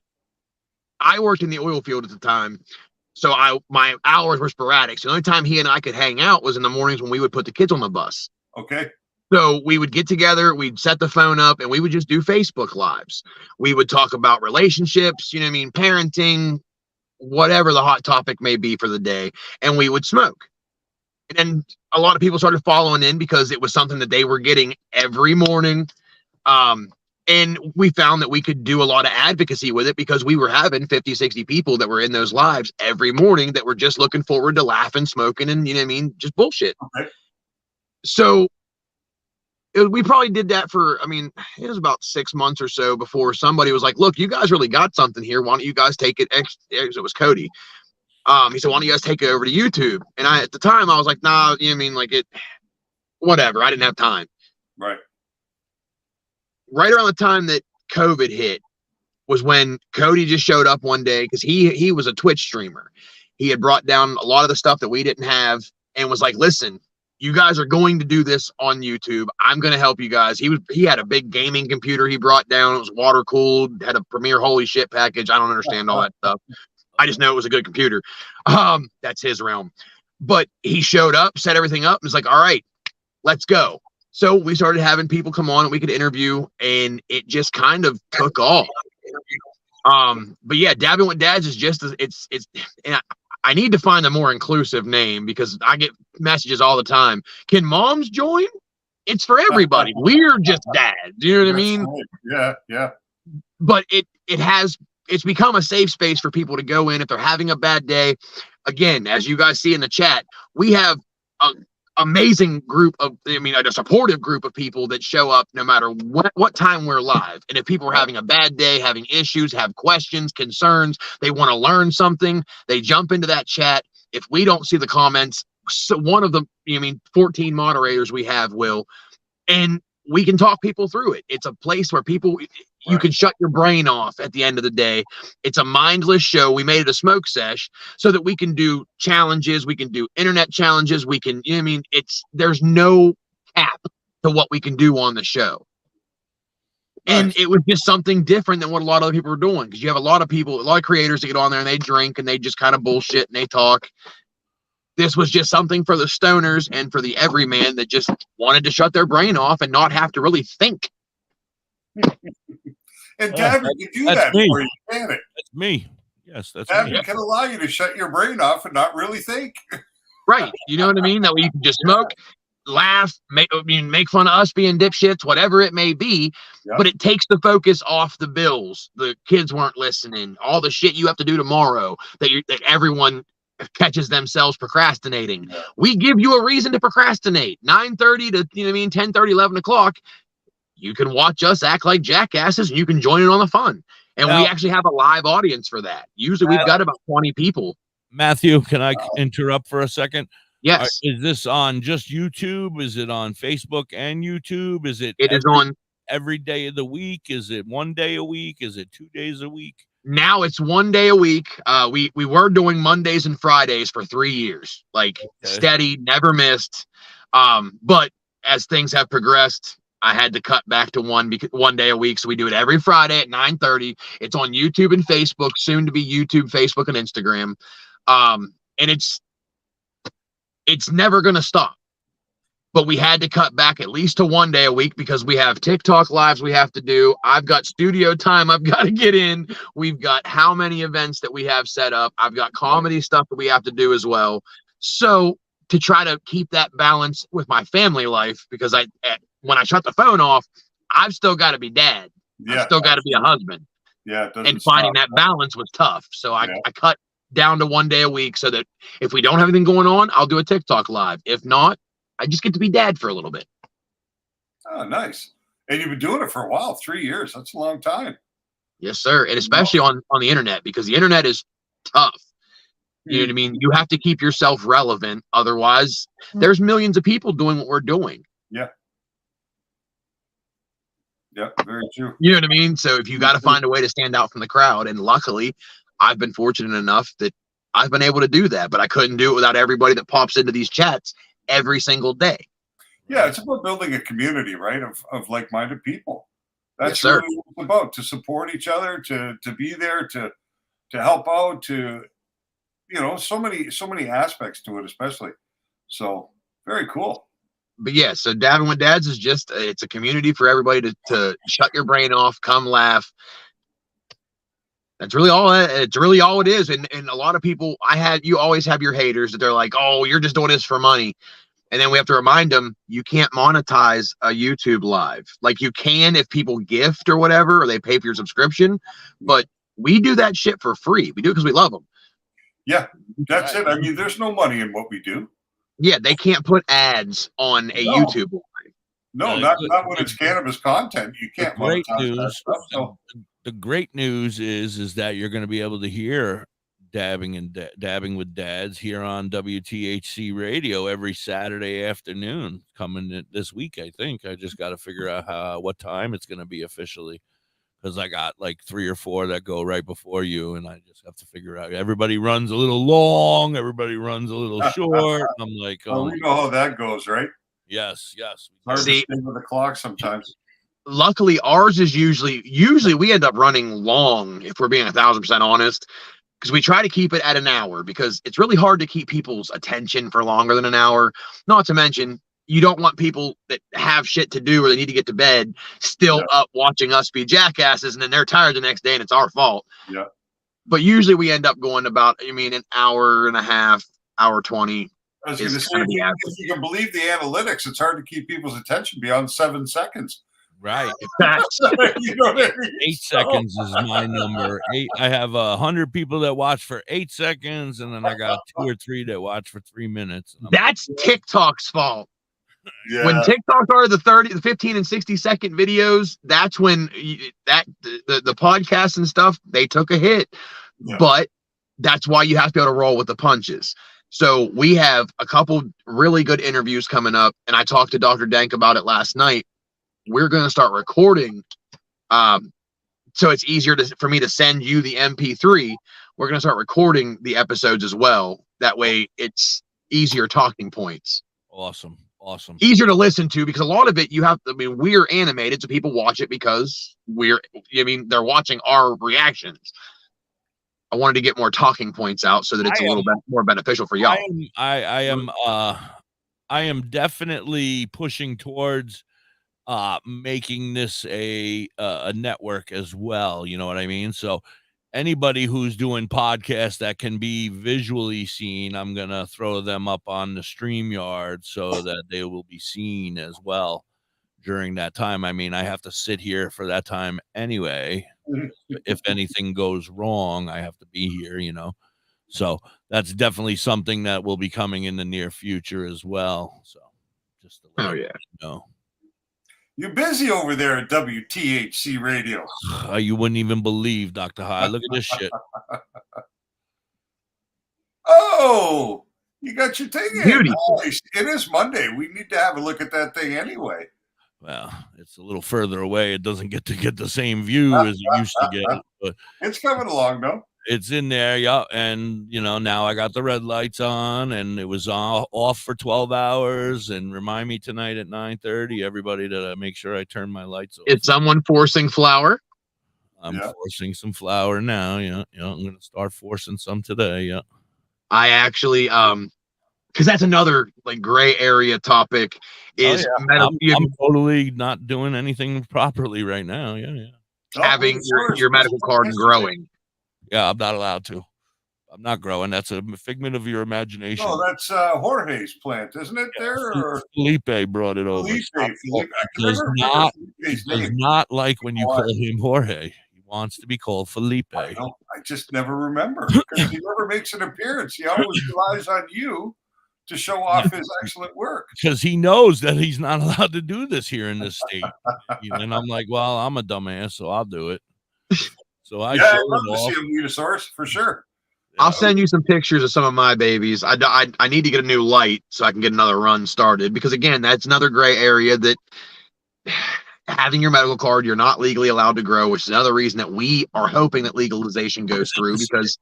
I worked in the oil field at the time. So my hours were sporadic. So the only time he and I could hang out was in the mornings when we would put the kids on the bus. Okay. So we would get together, we'd set the phone up, and we would just do Facebook Lives. We would talk about relationships, you know what I mean, parenting, whatever the hot topic may be for the day, and we would smoke. And a lot of people started following in because it was something that they were getting every morning. And we found that we could do a lot of advocacy with it because we were having 50, 60 people that were in those lives every morning that were just looking forward to laughing, smoking, and, you know what I mean, just bullshit. Okay. So we probably did that for, it was about 6 months or so before somebody was like, look, you guys really got something here. Why don't you guys take it? It was Cody. He said, why don't you guys take it over to YouTube? And at the time I was like, nah, you know what I mean? Like whatever. I didn't have time. Right. Right around the time that COVID hit was when Cody just showed up one day because he was a Twitch streamer. He had brought down a lot of the stuff that we didn't have and was like, listen, you guys are going to do this on YouTube. I'm going to help you guys. He had a big gaming computer he brought down. It was water cooled, had a Premiere holy shit package. I don't understand all that stuff. I just know it was a good computer. That's his realm. But he showed up, set everything up, and was like, all right, let's go. So we started having people come on and we could interview, and it just kind of took off. But yeah, Dabbing with Dads is just it's and I need to find a more inclusive name because I get messages all the time. Can moms join? it's for everybody. We're just dads. You know what I mean? Right. Yeah. But it's become a safe space for people to go in if they're having a bad day. Again, as you guys see in the chat, we have an amazing group of, a supportive group of people that show up no matter what time we're live. And if people are having a bad day, having issues, have questions, concerns, they want to learn something, they jump into that chat. If we don't see the comments, so one of the 14 moderators we have will, and we can talk people through it. It's a place where you can shut your brain off at the end of the day. It's a mindless show. We made it a smoke sesh so that we can do challenges. We can do internet challenges. We can, there's no cap to what we can do on the show. And it was just something different than what a lot of other people are doing. Because you have a lot of creators that get on there and they drink and they just kind of bullshit and they talk. This was just something for the stoners and for the everyman that just wanted to shut their brain off and not have to really think. And Davin can do that for you, can it? That's me. Yes, that's Davin me. can allow you to shut your brain off and not really think. Right. You know what I mean? That way you can just smoke, laugh, make fun of us being dipshits, whatever it may be. Yep. But it takes the focus off the bills. The kids weren't listening. All the shit you have to do tomorrow that everyone catches themselves procrastinating. Yeah. We give you a reason to procrastinate. 9:30 to 10:30, 11 o'clock. You can watch us act like jackasses and you can join in on the fun. And we actually have a live audience for that. Usually we've got about 20 people. Matthew, can I interrupt for a second? Yes. Is this on just YouTube? Is it on Facebook and YouTube? Is it is on every day of the week? Is it 1 day a week? Is it 2 days a week? Now it's 1 day a week. We were doing Mondays and Fridays for 3 years, steady, never missed. But as things have progressed, I had to cut back to 1 day a week. So we do it every Friday at 9:30. It's on YouTube and Facebook, soon to be YouTube, Facebook, and Instagram. And it's never going to stop. But we had to cut back at least to 1 day a week because we have TikTok lives we have to do. I've got studio time I've got to get in. We've got how many events that we have set up. I've got comedy stuff that we have to do as well. So to try to keep that balance with my family life, because when I shut the phone off, I've still got to be dad. I've still got to be a husband. Yeah. And finding that balance was tough. So I cut down to 1 day a week so that if we don't have anything going on, I'll do a TikTok live. If not, I just get to be dad for a little bit. Oh, nice. And you've been doing it for a while, 3 years. That's a long time. Yes, sir. And especially on the internet, because the internet is tough. You know what I mean? You have to keep yourself relevant. Otherwise, there's millions of people doing what we're doing. Yeah. Yeah, very true. You know what I mean? So if you got to find a way to stand out from the crowd, and luckily, I've been fortunate enough that I've been able to do that, but I couldn't do it without everybody that pops into these chats every single day. Yeah, it's about building a community, right, of like-minded people. That's yes, really what it's about, to support each other, to be there, to help out, to so many aspects to it, especially. So very cool. But yeah, so Davin with Dads is just it's a community for everybody to shut your brain off, come laugh. That's really all. It's really all it is. And a lot of people, you always have your haters that they're like, oh, you're just doing this for money. And then we have to remind them, you can't monetize a YouTube live. Like you can if people gift or whatever, or they pay for your subscription. But we do that shit for free. We do it because we love them. Yeah, that's it. I mean, there's no money in what we do. Yeah, they can't put ads on a YouTube live. No, not when it's cannabis content. You can't monetize that stuff. So. The great news is that you're going to be able to hear dabbing with dads here on WTHC radio every Saturday afternoon coming this week. I think I just got to figure out what time it's going to be officially, because I got like 3 or 4 that go right before you, and I just have to figure out. Everybody runs a little long, everybody runs a little short. I'm like, we know how that goes, right? Yes. Hard to stay with the clock sometimes. Luckily, ours is usually we end up running long, if we're being 1,000% honest, because we try to keep it at an hour, because it's really hard to keep people's attention for longer than an hour. Not to mention, you don't want people that have shit to do or they need to get to bed still up watching us be jackasses, and then they're tired the next day and it's our fault. Yeah. But usually we end up going about, an hour and a half, hour 20. I was going to say, if you can believe the analytics, it's hard to keep people's attention beyond 7 seconds. Right. You know what I mean? 8 seconds is my number. 8. I have 100 people that watch for 8 seconds, and then I got 2 or 3 that watch for 3 minutes. That's TikTok's fault. Yeah. When TikTok are the 15 and 60-second videos, that's when the podcasts and stuff, they took a hit. Yeah. But that's why you have to be able to roll with the punches. So we have a couple really good interviews coming up, and I talked to Dr. Dank about it last night. We're going to start recording, so it's easier for me to send you the MP3. We're going to start recording the episodes as well. That way it's easier talking points. Awesome. Easier to listen to, because a lot of it we're animated, so people watch it because they're watching our reactions. I wanted to get more talking points out so that it's a little bit more beneficial for y'all. I am definitely pushing towards making this a network as well. You know what I mean? So anybody who's doing podcasts that can be visually seen, I'm going to throw them up on the StreamYard so that they will be seen as well during that time. I mean, I have to sit here for that time anyway. If anything goes wrong, I have to be here, So that's definitely something that will be coming in the near future as well. So just to let you know. You're busy over there at WTHC Radio. You wouldn't even believe, Dr. High. Look at this shit. Oh, you got your thing in. Beauty. Nice. It is Monday. We need to have a look at that thing anyway. Well, it's a little further away. It doesn't get the same view as it used to get. But it's coming along, though. It's in there, yeah. And, now I got the red lights on, and it was off for 12 hours. And remind me tonight at 9:30, everybody, to make sure I turn my lights off. Is someone forcing flour? I'm forcing some flour now, I'm going to start forcing some today, yeah. I actually, because that's another gray area topic is I'm totally not doing anything properly right now. Yeah. Having your medical card and growing. Yeah, I'm not allowed to. I'm not growing. That's a figment of your imagination. Oh, that's Jorge's plant, isn't it? Felipe brought it over. Felipe. Does not like when you call him Jorge. He wants to be called Felipe. I just never remember, because he never makes an appearance. He always relies on you to show off his excellent work. Because he knows that he's not allowed to do this here in this state. And I'm like, well, I'm a dumbass, so I'll do it. So I'd love to see him lead a source for sure. I'll send you some pictures of some of my babies. I need to get a new light so I can get another run started, because again, that's another gray area that having your medical card, you're not legally allowed to grow, which is another reason that we are hoping that legalization goes through, because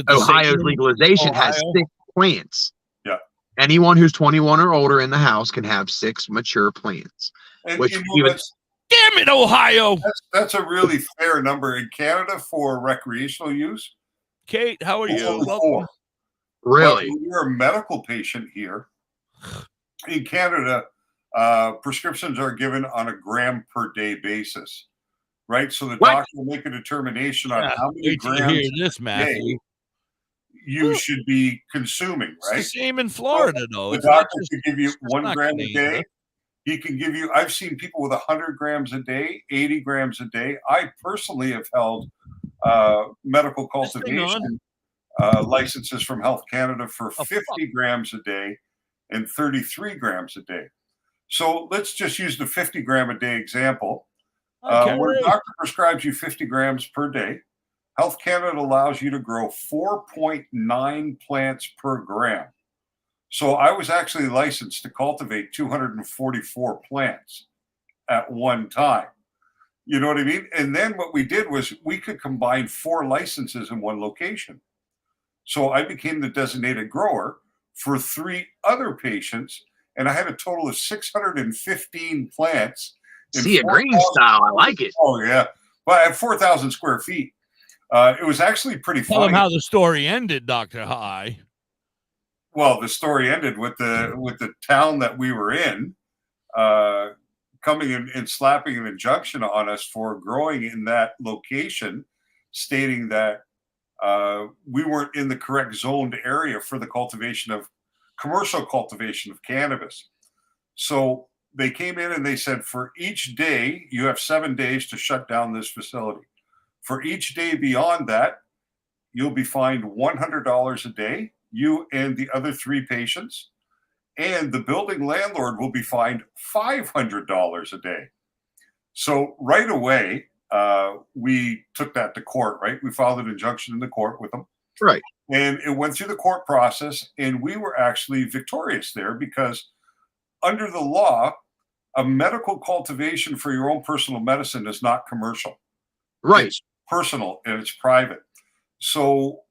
Ohio's legalization has 6 plants. Yeah. Anyone who's 21 or older in the house can have 6 mature plants. And damn it, Ohio! That's a really fair number in Canada for recreational use. Kate, how are you? Welcome. Really? When you're a medical patient here in Canada, prescriptions are given on a gram per day basis, right? So the doctor will make a determination on how many grams you should be consuming, right? It's the same in Florida, though. The doctor could give you 1 gram a day. He can give you, I've seen people with 100 grams a day, 80 grams a day. I personally have held medical cultivation licenses from Health Canada for 50 grams a day and 33 grams a day. So let's just use the 50 gram a day example. When a doctor prescribes you 50 grams per day, Health Canada allows you to grow 4.9 plants per gram. So I was actually licensed to cultivate 244 plants at one time. You know what I mean? And then what we did was we could combine 4 licenses in one location. So I became the designated grower for 3 other patients, and I had a total of 615 plants. See, a green style. I like it. Oh, yeah. Well, I have 4,000 square feet. It was actually pretty funny. Tell them how the story ended, Dr. High. Well, the story ended with the town that we were in coming in and slapping an injunction on us for growing in that location, stating that we weren't in the correct zoned area for the cultivation of commercial cultivation of cannabis. So they came in and they said, for each day, you have 7 days to shut down this facility. For each day beyond that, you'll be fined $100 a day, you and the other 3 patients, and the building landlord will be fined $500 a day. So right away, we took that to court, right? We filed an injunction in the court with them. Right. And it went through the court process, and we were actually victorious there because under the law, a medical cultivation for your own personal medicine is not commercial. Right. It's personal and it's private. So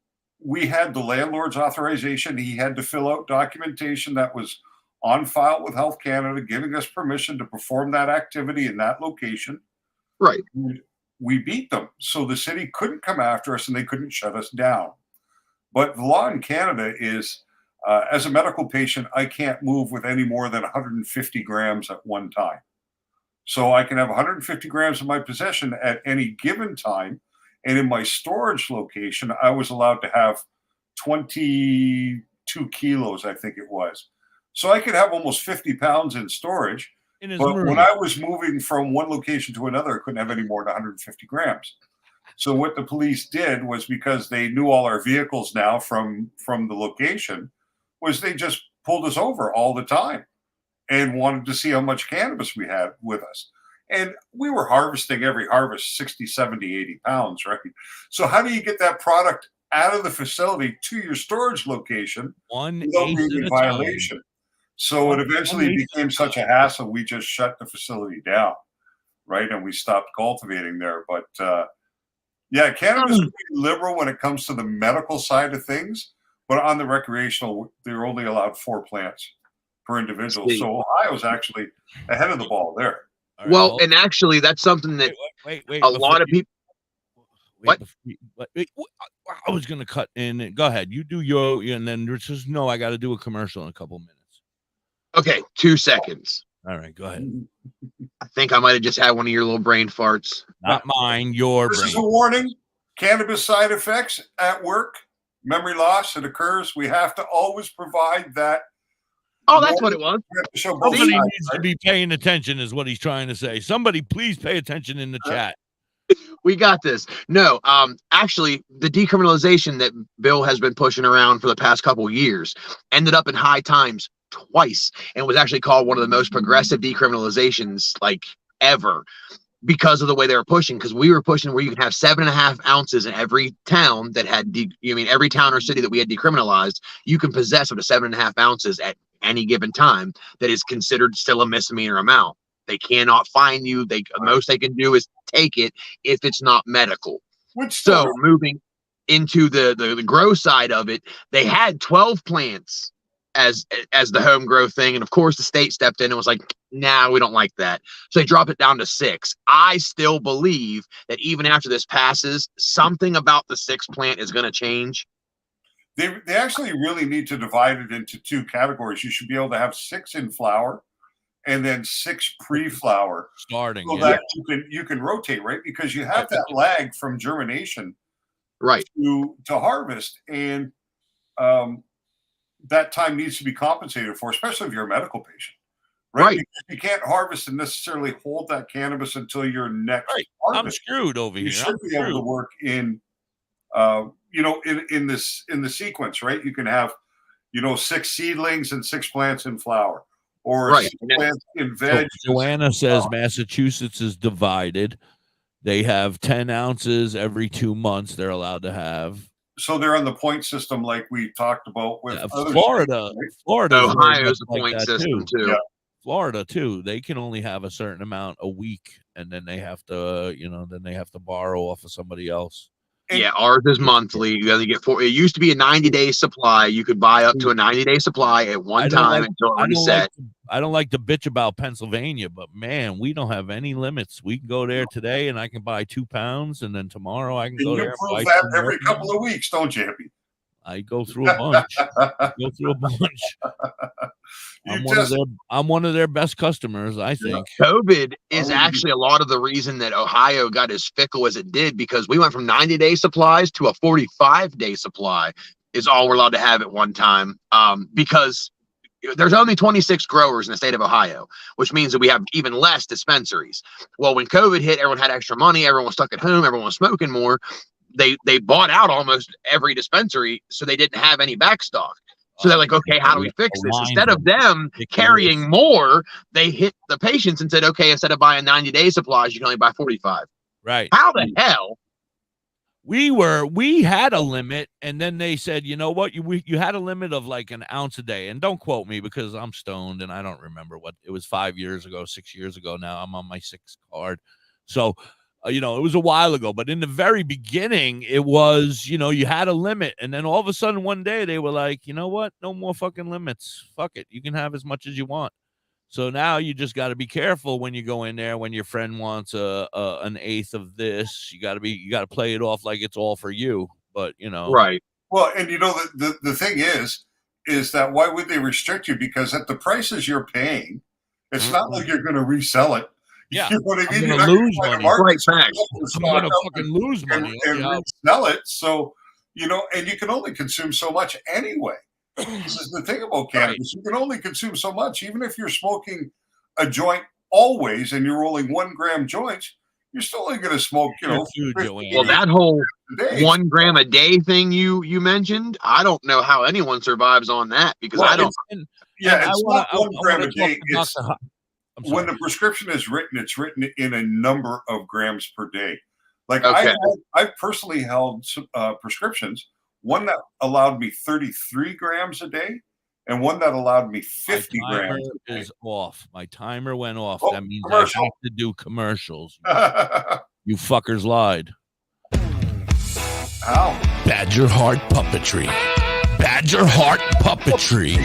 we had the landlord's authorization. He had to fill out documentation that was on file with Health Canada, giving us permission to perform that activity in that location. Right. We beat them. So the city couldn't come after us and they couldn't shut us down. But the law in Canada is, as a medical patient, I can't move with any more than 150 grams at one time. So I can have 150 grams in my possession at any given time. And in my storage location, I was allowed to have 22 kilos, I think it was. So I could have almost 50 pounds in storage. But when I was moving from one location to another, I couldn't have any more than 150 grams. So what the police did was, because they knew all our vehicles now from the location, was they just pulled us over all the time and wanted to see how much cannabis we had with us. And we were harvesting every harvest 60, 70, 80 pounds, right? So how do you get that product out of the facility to your storage location without being in violation? So it eventually became such a hassle, we just shut the facility down, right? And we stopped cultivating there. But yeah, cannabis is pretty liberal when it comes to the medical side of things. But on the recreational, they're only allowed 4 plants per individual. So Ohio's actually ahead of the ball there. Well, and actually, that's something that a lot of people. I was going to cut in. Go ahead. You do your, and then just no, I got to do a commercial in a couple minutes. Okay, 2 seconds. All right, go ahead. I think I might have just had one of your little brain farts. Not mine, your brain. This is a warning. Cannabis side effects at work, memory loss, it occurs. We have to always provide that. Oh, that's what it was. Somebody needs to be paying attention is what he's trying to say. Somebody please pay attention in the chat. We got this. No, actually, the decriminalization that Bill has been pushing around for the past couple of years ended up in high times twice and was actually called one of the most progressive decriminalizations like ever because of the way they were pushing. Because we were pushing where you can have 7.5 ounces in every town that had, every town or city that we had decriminalized, you can possess up to 7.5 ounces at any given time. That is considered still a misdemeanor amount. They cannot fine you. The most they can do is take it if it's not medical. So moving into the grow side of it, they had 12 plants as the home grow thing, and of course the state stepped in and was like, nah, we don't like that, so they dropped it down to 6. I still believe that even after this passes, something about the 6th plant is going to change. They actually really need to divide it into 2 categories. You should be able to have 6 in flower and then 6 pre-flower starting, so that you can rotate, right? Because you have that lag from germination right to harvest, and that time needs to be compensated for, especially if you're a medical patient, right? Because you can't harvest and necessarily hold that cannabis until your next harvest. I'm screwed over here. You should be able to work in in the sequence, right? You can have 6 seedlings and 6 plants in flower, or 6 plants in veg. So Joanna says Massachusetts is divided. They have 10 ounces every 2 months they're allowed to have. So they're on the point system like we talked about with Florida. States, right? Florida, Ohio's a point system too. Yeah. Florida too. They can only have a certain amount a week, and then they have to, borrow off of somebody else. Yeah, ours is monthly. You only get 4. It used to be a 90-day supply. You could buy up to a 90-day supply at one time until it reset. I don't like to bitch about Pennsylvania, but man, we don't have any limits. We can go there today and I can buy 2 pounds, and then tomorrow I can go there. You prove that every couple of weeks, don't you, Hippie? I go through a bunch. I'm one of their best customers, I think. COVID is actually a lot of the reason that Ohio got as fickle as it did, because we went from 90-day supplies to a 45-day supply is all we're allowed to have at one time. Because there's only 26 growers in the state of Ohio, which means that we have even less dispensaries. Well, when COVID hit, everyone had extra money. Everyone was stuck at home. Everyone was smoking more. They bought out almost every dispensary, so they didn't have any backstock. So they're like, okay, how do we fix this? Instead of them carrying more, they hit the patients and said, okay, instead of buying 90-day supplies, you can only buy 45. Right. How the hell? We had a limit, and then they said, you know what, you had a limit of like an ounce a day. And don't quote me because I'm stoned and I don't remember what it was 5 years ago, 6 years ago. Now I'm on my 6th card. So, it was a while ago, but in the very beginning, it was, you had a limit. And then all of a sudden one day they were like, you know what? No more fucking limits. Fuck it. You can have as much as you want. So now you just got to be careful when you go in there, when your friend wants an eighth of this, you got to play it off like it's all for you. But, Right. Well, and the thing is that why would they restrict you? Because at the prices you're paying, it's not like you're going to resell it. Yeah, you know what I mean? I'm going to lose money. I'm going to fucking lose money and resell it. So, and you can only consume so much anyway. This is the thing about cannabis. You can only consume so much. Even if you're smoking a joint always and you're rolling 1 gram joints, you're still only going to smoke, Well, that whole 1 gram a day thing you mentioned, I don't know how anyone survives on that because I don't. It's not 1 gram a day. When the prescription is written, it's written in a number of grams per day. Like I've personally held prescriptions, one that allowed me 33 grams a day and one that allowed me 50 grams a day. Is off. My timer went off. Oh, that means I have to do commercials. You fuckers lied. How? Badger Heart Puppetry. Badger Heart Puppetry.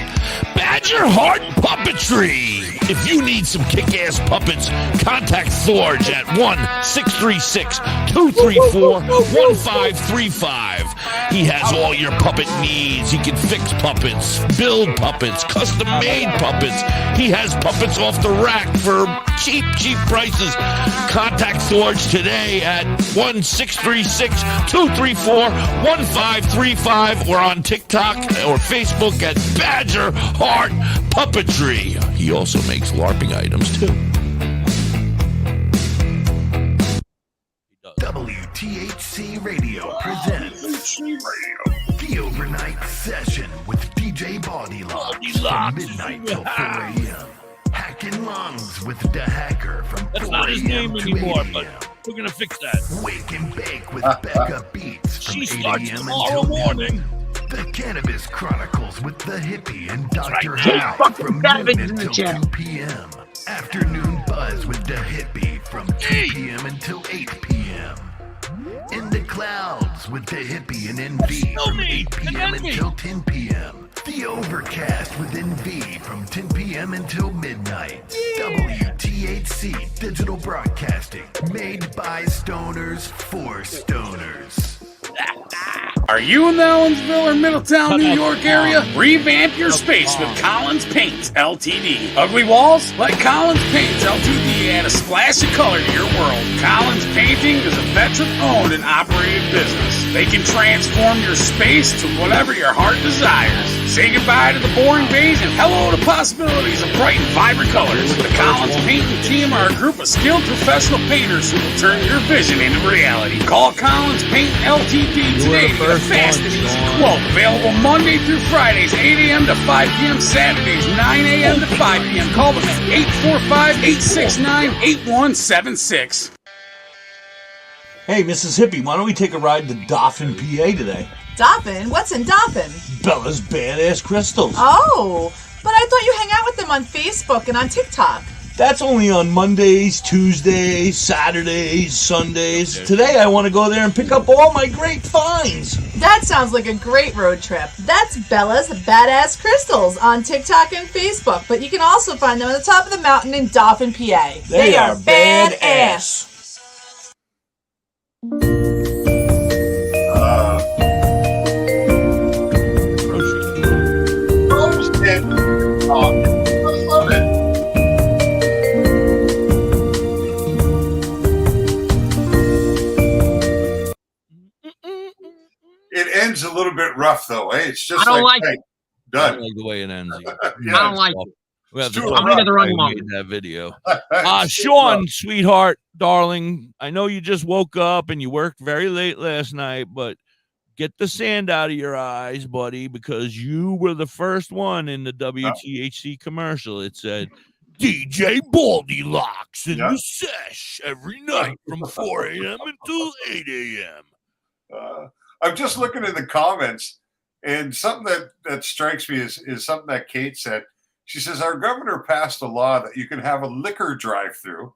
Badger Heart Puppetry. If you need some kick-ass puppets, contact Thorge at 1-636-234-1535. He has all your puppet needs. He can fix puppets, build puppets, custom-made puppets. He has puppets off the rack for cheap prices. Contact Thorge today at 1-636-234-1535 or on TikTok or Facebook at Badger Heart Puppetry. He also makes LARPing items too. WTHC Radio presents The Overnight Session with DJ Bodylocks from midnight till 4 a.m. Hacking Lungs with the Hacker from 4 a.m. Not his name anymore, but we're going to fix that. Wake and Bake with Becca Beats from 8 a.m. tomorrow until morning. The Cannabis Chronicles with the Hippie and Dr. Howe from noon until 2 p.m. Afternoon Buzz with the Hippie from 2 p.m. until 8 p.m. In the Clouds with the Hippie and NV from 8 p.m. until 10 p.m. The Overcast with NV from 10 p.m. until midnight. WTHC Digital Broadcasting, made by stoners for stoners. Are you in the Ellensville or Middletown, New York area? Revamp your space with Collins Paints Ltd. Ugly walls? Let Collins Paints Ltd. add a splash of color to your world. Collins Painting is a veteran-owned and operated business. They can transform your space to whatever your heart desires. Say goodbye to the boring beige and hello to possibilities of bright and vibrant colors. The Collins Painting team are a group of skilled professional painters who will turn your vision into reality. Call Collins Paint Ltd. today to get a fast and easy quote. Available Monday through Fridays, 8 a.m. to 5 p.m. Saturdays, 9 a.m. to 5 p.m. Call them at 845-869-8176. Hey, Mrs. Hippie, why don't we take a ride to Dauphin, PA today? Dauphin? What's in Dauphin? Bella's Badass Crystals. Oh, but I thought you hang out with them on Facebook and on TikTok. That's only on Mondays, Tuesdays, Saturdays, Sundays. Today I want to go there and pick up all my great finds. That sounds like a great road trip. That's Bella's Badass Crystals on TikTok and Facebook, but you can also find them on the top of the mountain in Dauphin, PA. They are badass. It ends a little bit rough, though. Hey, it's just I don't like hey, it. I don't like the way it ends. I don't like it. We have to I'm gonna get the wrong one. that video. Sean, sweetheart, darling, I know you just woke up and you worked very late last night, but get the sand out of your eyes, buddy, because you were the first one in the WTHC commercial. It said, DJ Baldy Locks in the sesh every night from 4 a.m. until 8 a.m. I'm just looking at the comments, and something that strikes me is something that Kate said. She says, our governor passed a law that you can have a liquor drive-through,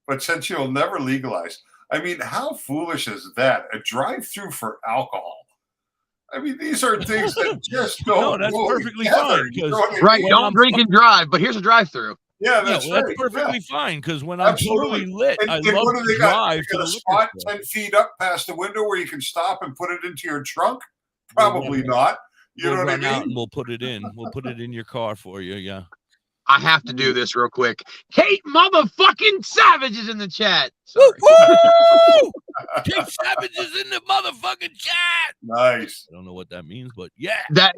but since you'll never legalize. I mean, how foolish is that? A drive-through for alcohol. I mean, these are things that just don't. No, that's go perfectly together. fine. You know what I Right, mean? don't drink and drive, but here's a drive-through. Yeah, that's right. That's perfectly fine because when I'm Absolutely. totally lit, And I what love do to they got? drive You to got the a spot liquor store. 10 feet up past the window where you can stop and put it into your trunk? Probably not. You know what I run out mean? and we'll put it in. We'll put it in your car for you. Yeah. I have to do this real quick. Kate motherfucking Savage is in the chat. Woo! Kate Savage is in the motherfucking chat. Nice. I don't know what that means, but yeah. That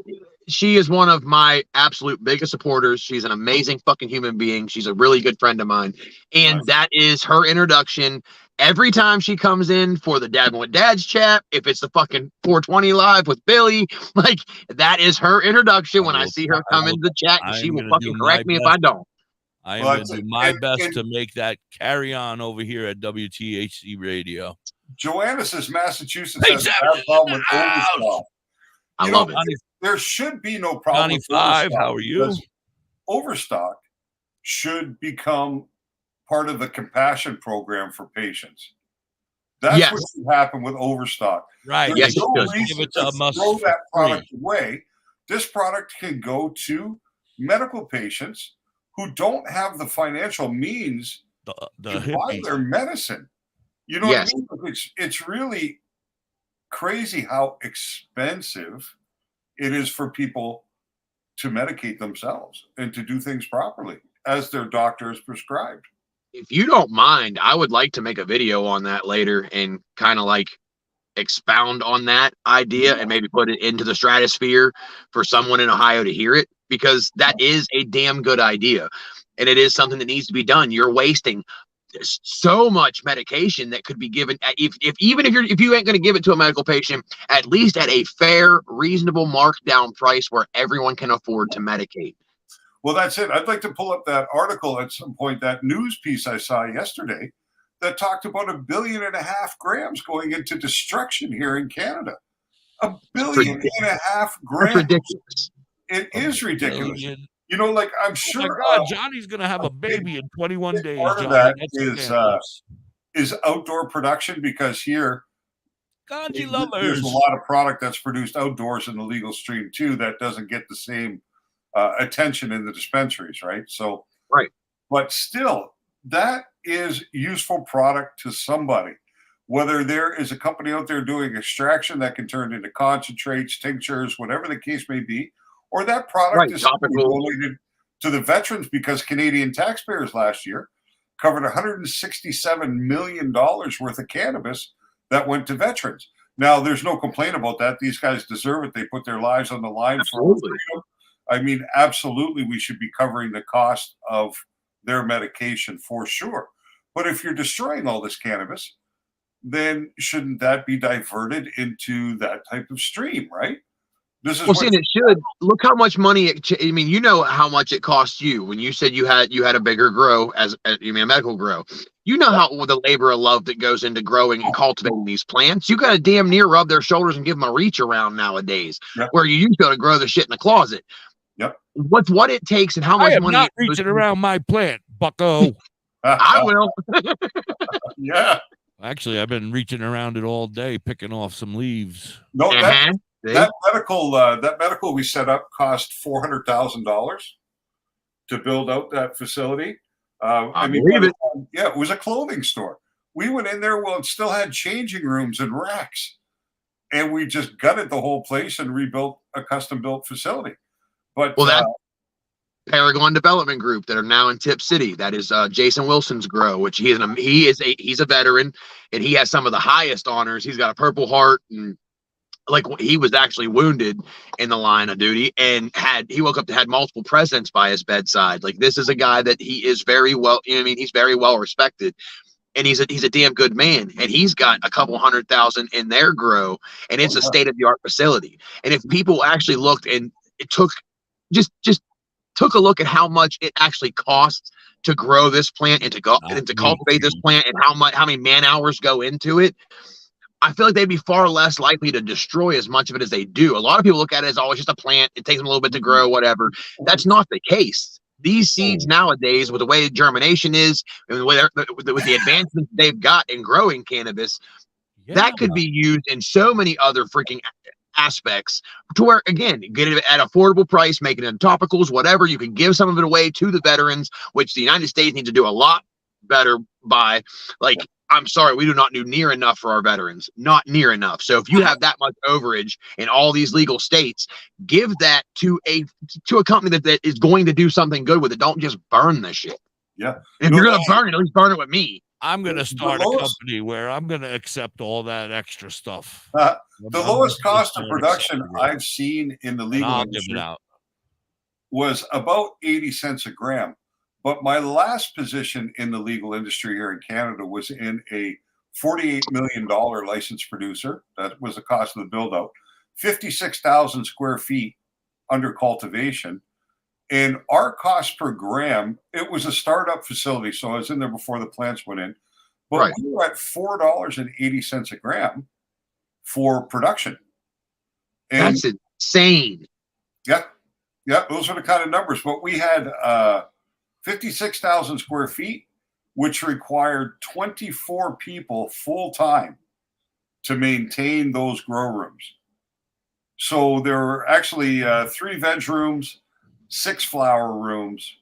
she is one of my absolute biggest supporters. She's an amazing fucking human being. She's a really good friend of mine. And that is her introduction. Every time she comes in for the Dad with Dad's chat, if it's the fucking 420 live with Billy, like that is her introduction when I see her come into the chat, and she will fucking correct me if I don't. I am going to do my best to make that carry on over here at WTHC Radio. Joanna says Massachusetts has a bad problem with overstock. I love it. There should be no problem with 95, overstock. how are you? because Overstock should become part of the compassion program for patients. That's what should happen with overstock. Right. There's Yes, no it does. reason Give it to to us throw for that product free. away. This product can go to medical patients who don't have the financial means the to buy hippies. their medicine. You know what I mean? It's really crazy how expensive it is for people to medicate themselves and to do things properly as their doctor has prescribed. If you don't mind, I would like to make a video on that later and kind of like expound on that idea and maybe put it into the stratosphere for someone in Ohio to hear it, because that is a damn good idea. And it is something that needs to be done. You're wasting so much medication that could be given if you ain't going to give it to a medical patient, at least at a fair, reasonable markdown price where everyone can afford to medicate. Well, that's it. I'd like to pull up that article at some point, that news piece I saw yesterday that talked about 1.5 billion grams going into destruction here in Canada. 1.5 billion grams. That's ridiculous. It is ridiculous. You know, like I'm sure. Oh my God, Johnny's gonna have a baby in 21 days. Part of Johnny. that is outdoor production, because here Ganji there's lovers. a lot of product that's produced outdoors in the legal stream too that doesn't get the same attention in the dispensaries, right? So, but still, that is useful product to somebody. Whether there is a company out there doing extraction that can turn into concentrates, tinctures, whatever the case may be, or that product is donated to the veterans, because Canadian taxpayers last year covered $167 million worth of cannabis that went to veterans. Now, there's no complaint about that. These guys deserve it. They put their lives on the line for freedom. I mean, absolutely, we should be covering the cost of their medication for sure. But if you're destroying all this cannabis, then shouldn't that be diverted into that type of stream, right? This is It should. Look how much money I mean, you know how much it costs you when you said you had a bigger grow as you mean a medical grow. You know how the labor of love that goes into growing and cultivating these plants. You got to damn near rub their shoulders and give them a reach around nowadays, where you used to grow the shit in the closet. Yep. What's what it takes and how much I am money not reaching around my plant, bucko. I will. Yeah. Actually, I've been reaching around it all day, picking off some leaves. No, that medical we set up cost $400,000 to build out that facility. I mean, it was a clothing store. We went in there, well, it still had changing rooms and racks, and we just gutted the whole place and rebuilt a custom-built facility. But that Paragon Development Group that are now in Tip City, that is Jason Wilson's grow, which he's a veteran, and he has some of the highest honors. He's got a Purple Heart and like he was actually wounded in the line of duty, and he woke up to had multiple presidents by his bedside. Like, this is a guy that he is very well, you know what I mean, he's very well respected, and he's a damn good man, and he's got a couple 100,000 in their grow, and it's a state-of-the-art facility. And if people actually looked and it took just took a look at how much it actually costs to grow this plant and to cultivate this plant, and how many man hours go into it, I feel like they'd be far less likely to destroy as much of it as they do. A lot of people look at it as, oh, it's just a plant. It takes them a little bit to grow, whatever. That's not the case. These seeds nowadays, with the way germination is, and with the advancements they've got in growing cannabis, that could be used in so many other freaking aspects, to where, again, get it at affordable price, make it in topicals, whatever. You can give some of it away to the veterans, which the United States needs to do a lot better by. Like, I'm sorry, we do not do near enough for our veterans. Not near enough. So if you have that much overage in all these legal states, give that to a company that is going to do something good with it. Don't just burn this shit. Yeah. If you're going to burn it, at least burn it with me. I'm going to start a company where I'm going to accept all that extra stuff. The lowest cost of production I've seen in the legal industry was about 80 cents a gram. But my last position in the legal industry here in Canada was in a $48 million licensed producer. That was the cost of the build out. 56,000 square feet under cultivation. And our cost per gram, it was a startup facility, so I was in there before the plants went in. But we were at $4.80 a gram for production. And that's insane. Yeah. Yeah, those are the kind of numbers. But we had 56,000 square feet, which required 24 people full time to maintain those grow rooms. So there were actually 3 veg rooms, 6 flower rooms,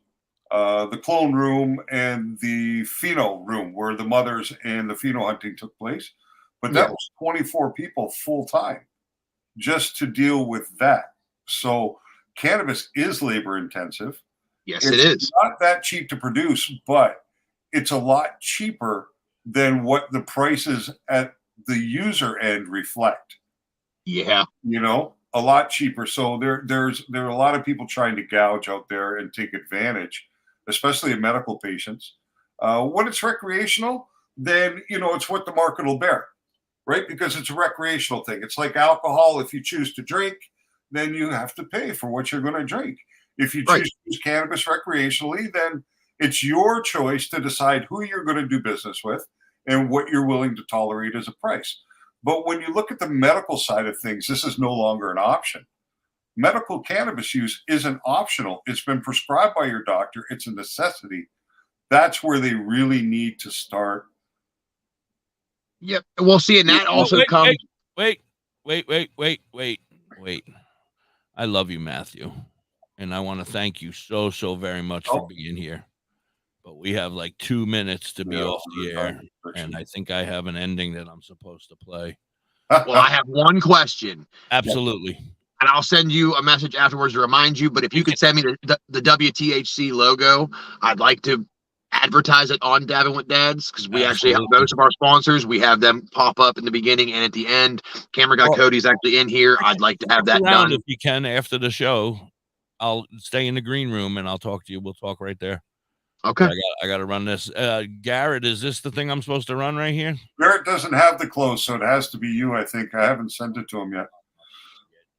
the clone room, and the pheno room where the mothers and the pheno hunting took place. But that was 24 people full time just to deal with that. So cannabis is labor intensive. Yes, it is. It's not that cheap to produce, but it's a lot cheaper than what the prices at the user end reflect. Yeah. You know, a lot cheaper. So there are a lot of people trying to gouge out there and take advantage, especially of medical patients. When it's recreational, then, you know, it's what the market will bear, right? Because it's a recreational thing. It's like alcohol. If you choose to drink, then you have to pay for what you're going to drink. If you choose to use cannabis recreationally, then it's your choice to decide who you're going to do business with and what you're willing to tolerate as a price. But when you look at the medical side of things, this is no longer an option. Medical cannabis use isn't optional. It's been prescribed by your doctor. It's a necessity. That's where they really need to start. Yep. Well, see, and that also comes. Wait. I love you, Matthew. And I want to thank you so very much for being here. But we have like 2 minutes to be off the air. And I think I have an ending that I'm supposed to play. Well, I have one question. Absolutely. And I'll send you a message afterwards to remind you. But if you could send me the WTHC logo, I'd like to advertise it on Dabbing with Dads, because we actually have most of our sponsors. We have them pop up in the beginning and at the end. Camera guy Cody's actually in here. I'd like to have that done. If you can, after the show, I'll stay in the green room and I'll talk to you. We'll talk right there. Okay. I got to run this. Garrett, is this the thing I'm supposed to run right here? Garrett doesn't have the clothes, so it has to be you, I think. I haven't sent it to him yet.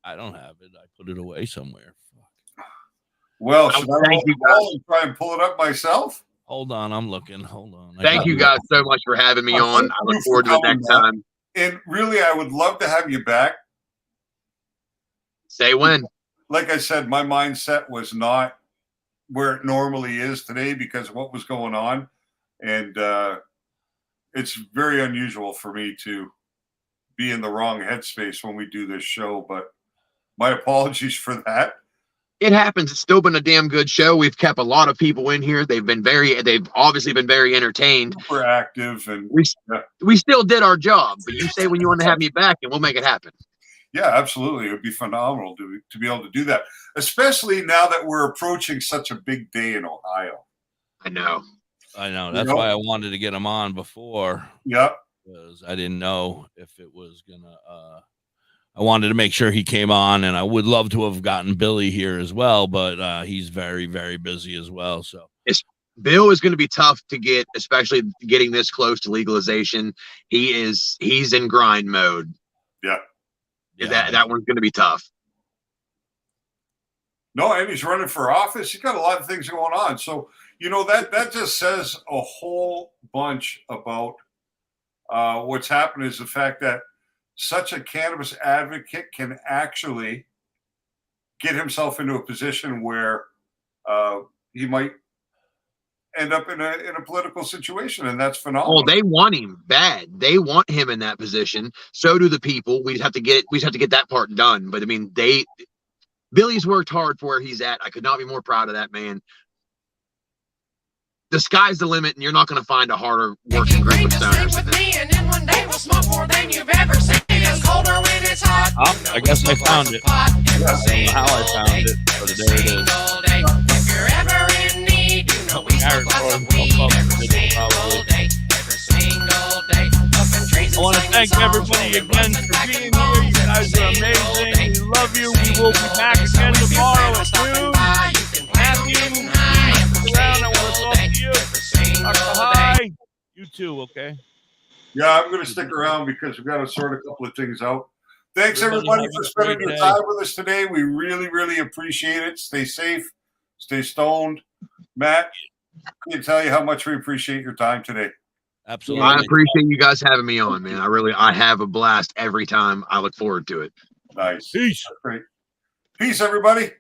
I don't have it. I put it away somewhere. Well, should I try and pull it up myself? Hold on, I'm looking. Hold on. Thank you guys so much for having me on. I look forward to it next time. And really, I would love to have you back. Say when. Like I said, my mindset was not where it normally is today because of what was going on. And it's very unusual for me to be in the wrong headspace when we do this show. But my apologies for that. It happens. It's still been a damn good show. We've kept a lot of people in here. They've obviously been very entertained. Super active, and we still did our job. But you say when you want to have me back, and we'll make it happen. Yeah, absolutely. It would be phenomenal to be able to do that, especially now that we're approaching such a big day in Ohio. I know. That's why I wanted to get him on before. Yep. Because I didn't know if it was gonna I wanted to make sure he came on, and I would love to have gotten Billy here as well, but he's very, very busy as well. So Bill is going to be tough to get, especially getting this close to legalization. He's in grind mode. Yeah. That one's going to be tough. No, and he's running for office. He's got a lot of things going on. So, that just says a whole bunch about what's happened is the fact that such a cannabis advocate can actually get himself into a position where he might end up in a political situation, and that's phenomenal. Well, they want him bad. They want him in that position. So do the people. We just have to get that part done. But I mean, Billy's worked hard for where he's at. I could not be more proud of that man. The sky's the limit, and you're not going to find a harder working group of stoners. Oh, I guess I found it. I don't know how I found it, but there it is. If you're ever in need, you know we smoke lots of weed every single day. Every single day. I want to thank everybody again for being here. You guys are amazing. We love you. We will be back again tomorrow at noon. Matthew, stick around. I want to talk to you. Dr. High. You too, okay? Yeah, I'm going to stick around because we've got to sort a couple of things out. Thanks, everybody, for spending your time with us today. We really, really appreciate it. Stay safe. Stay stoned. Matt, I can tell you how much we appreciate your time today. Absolutely. I appreciate you guys having me on, man. I have a blast every time. I look forward to it. Nice. Peace. Great. Peace, everybody.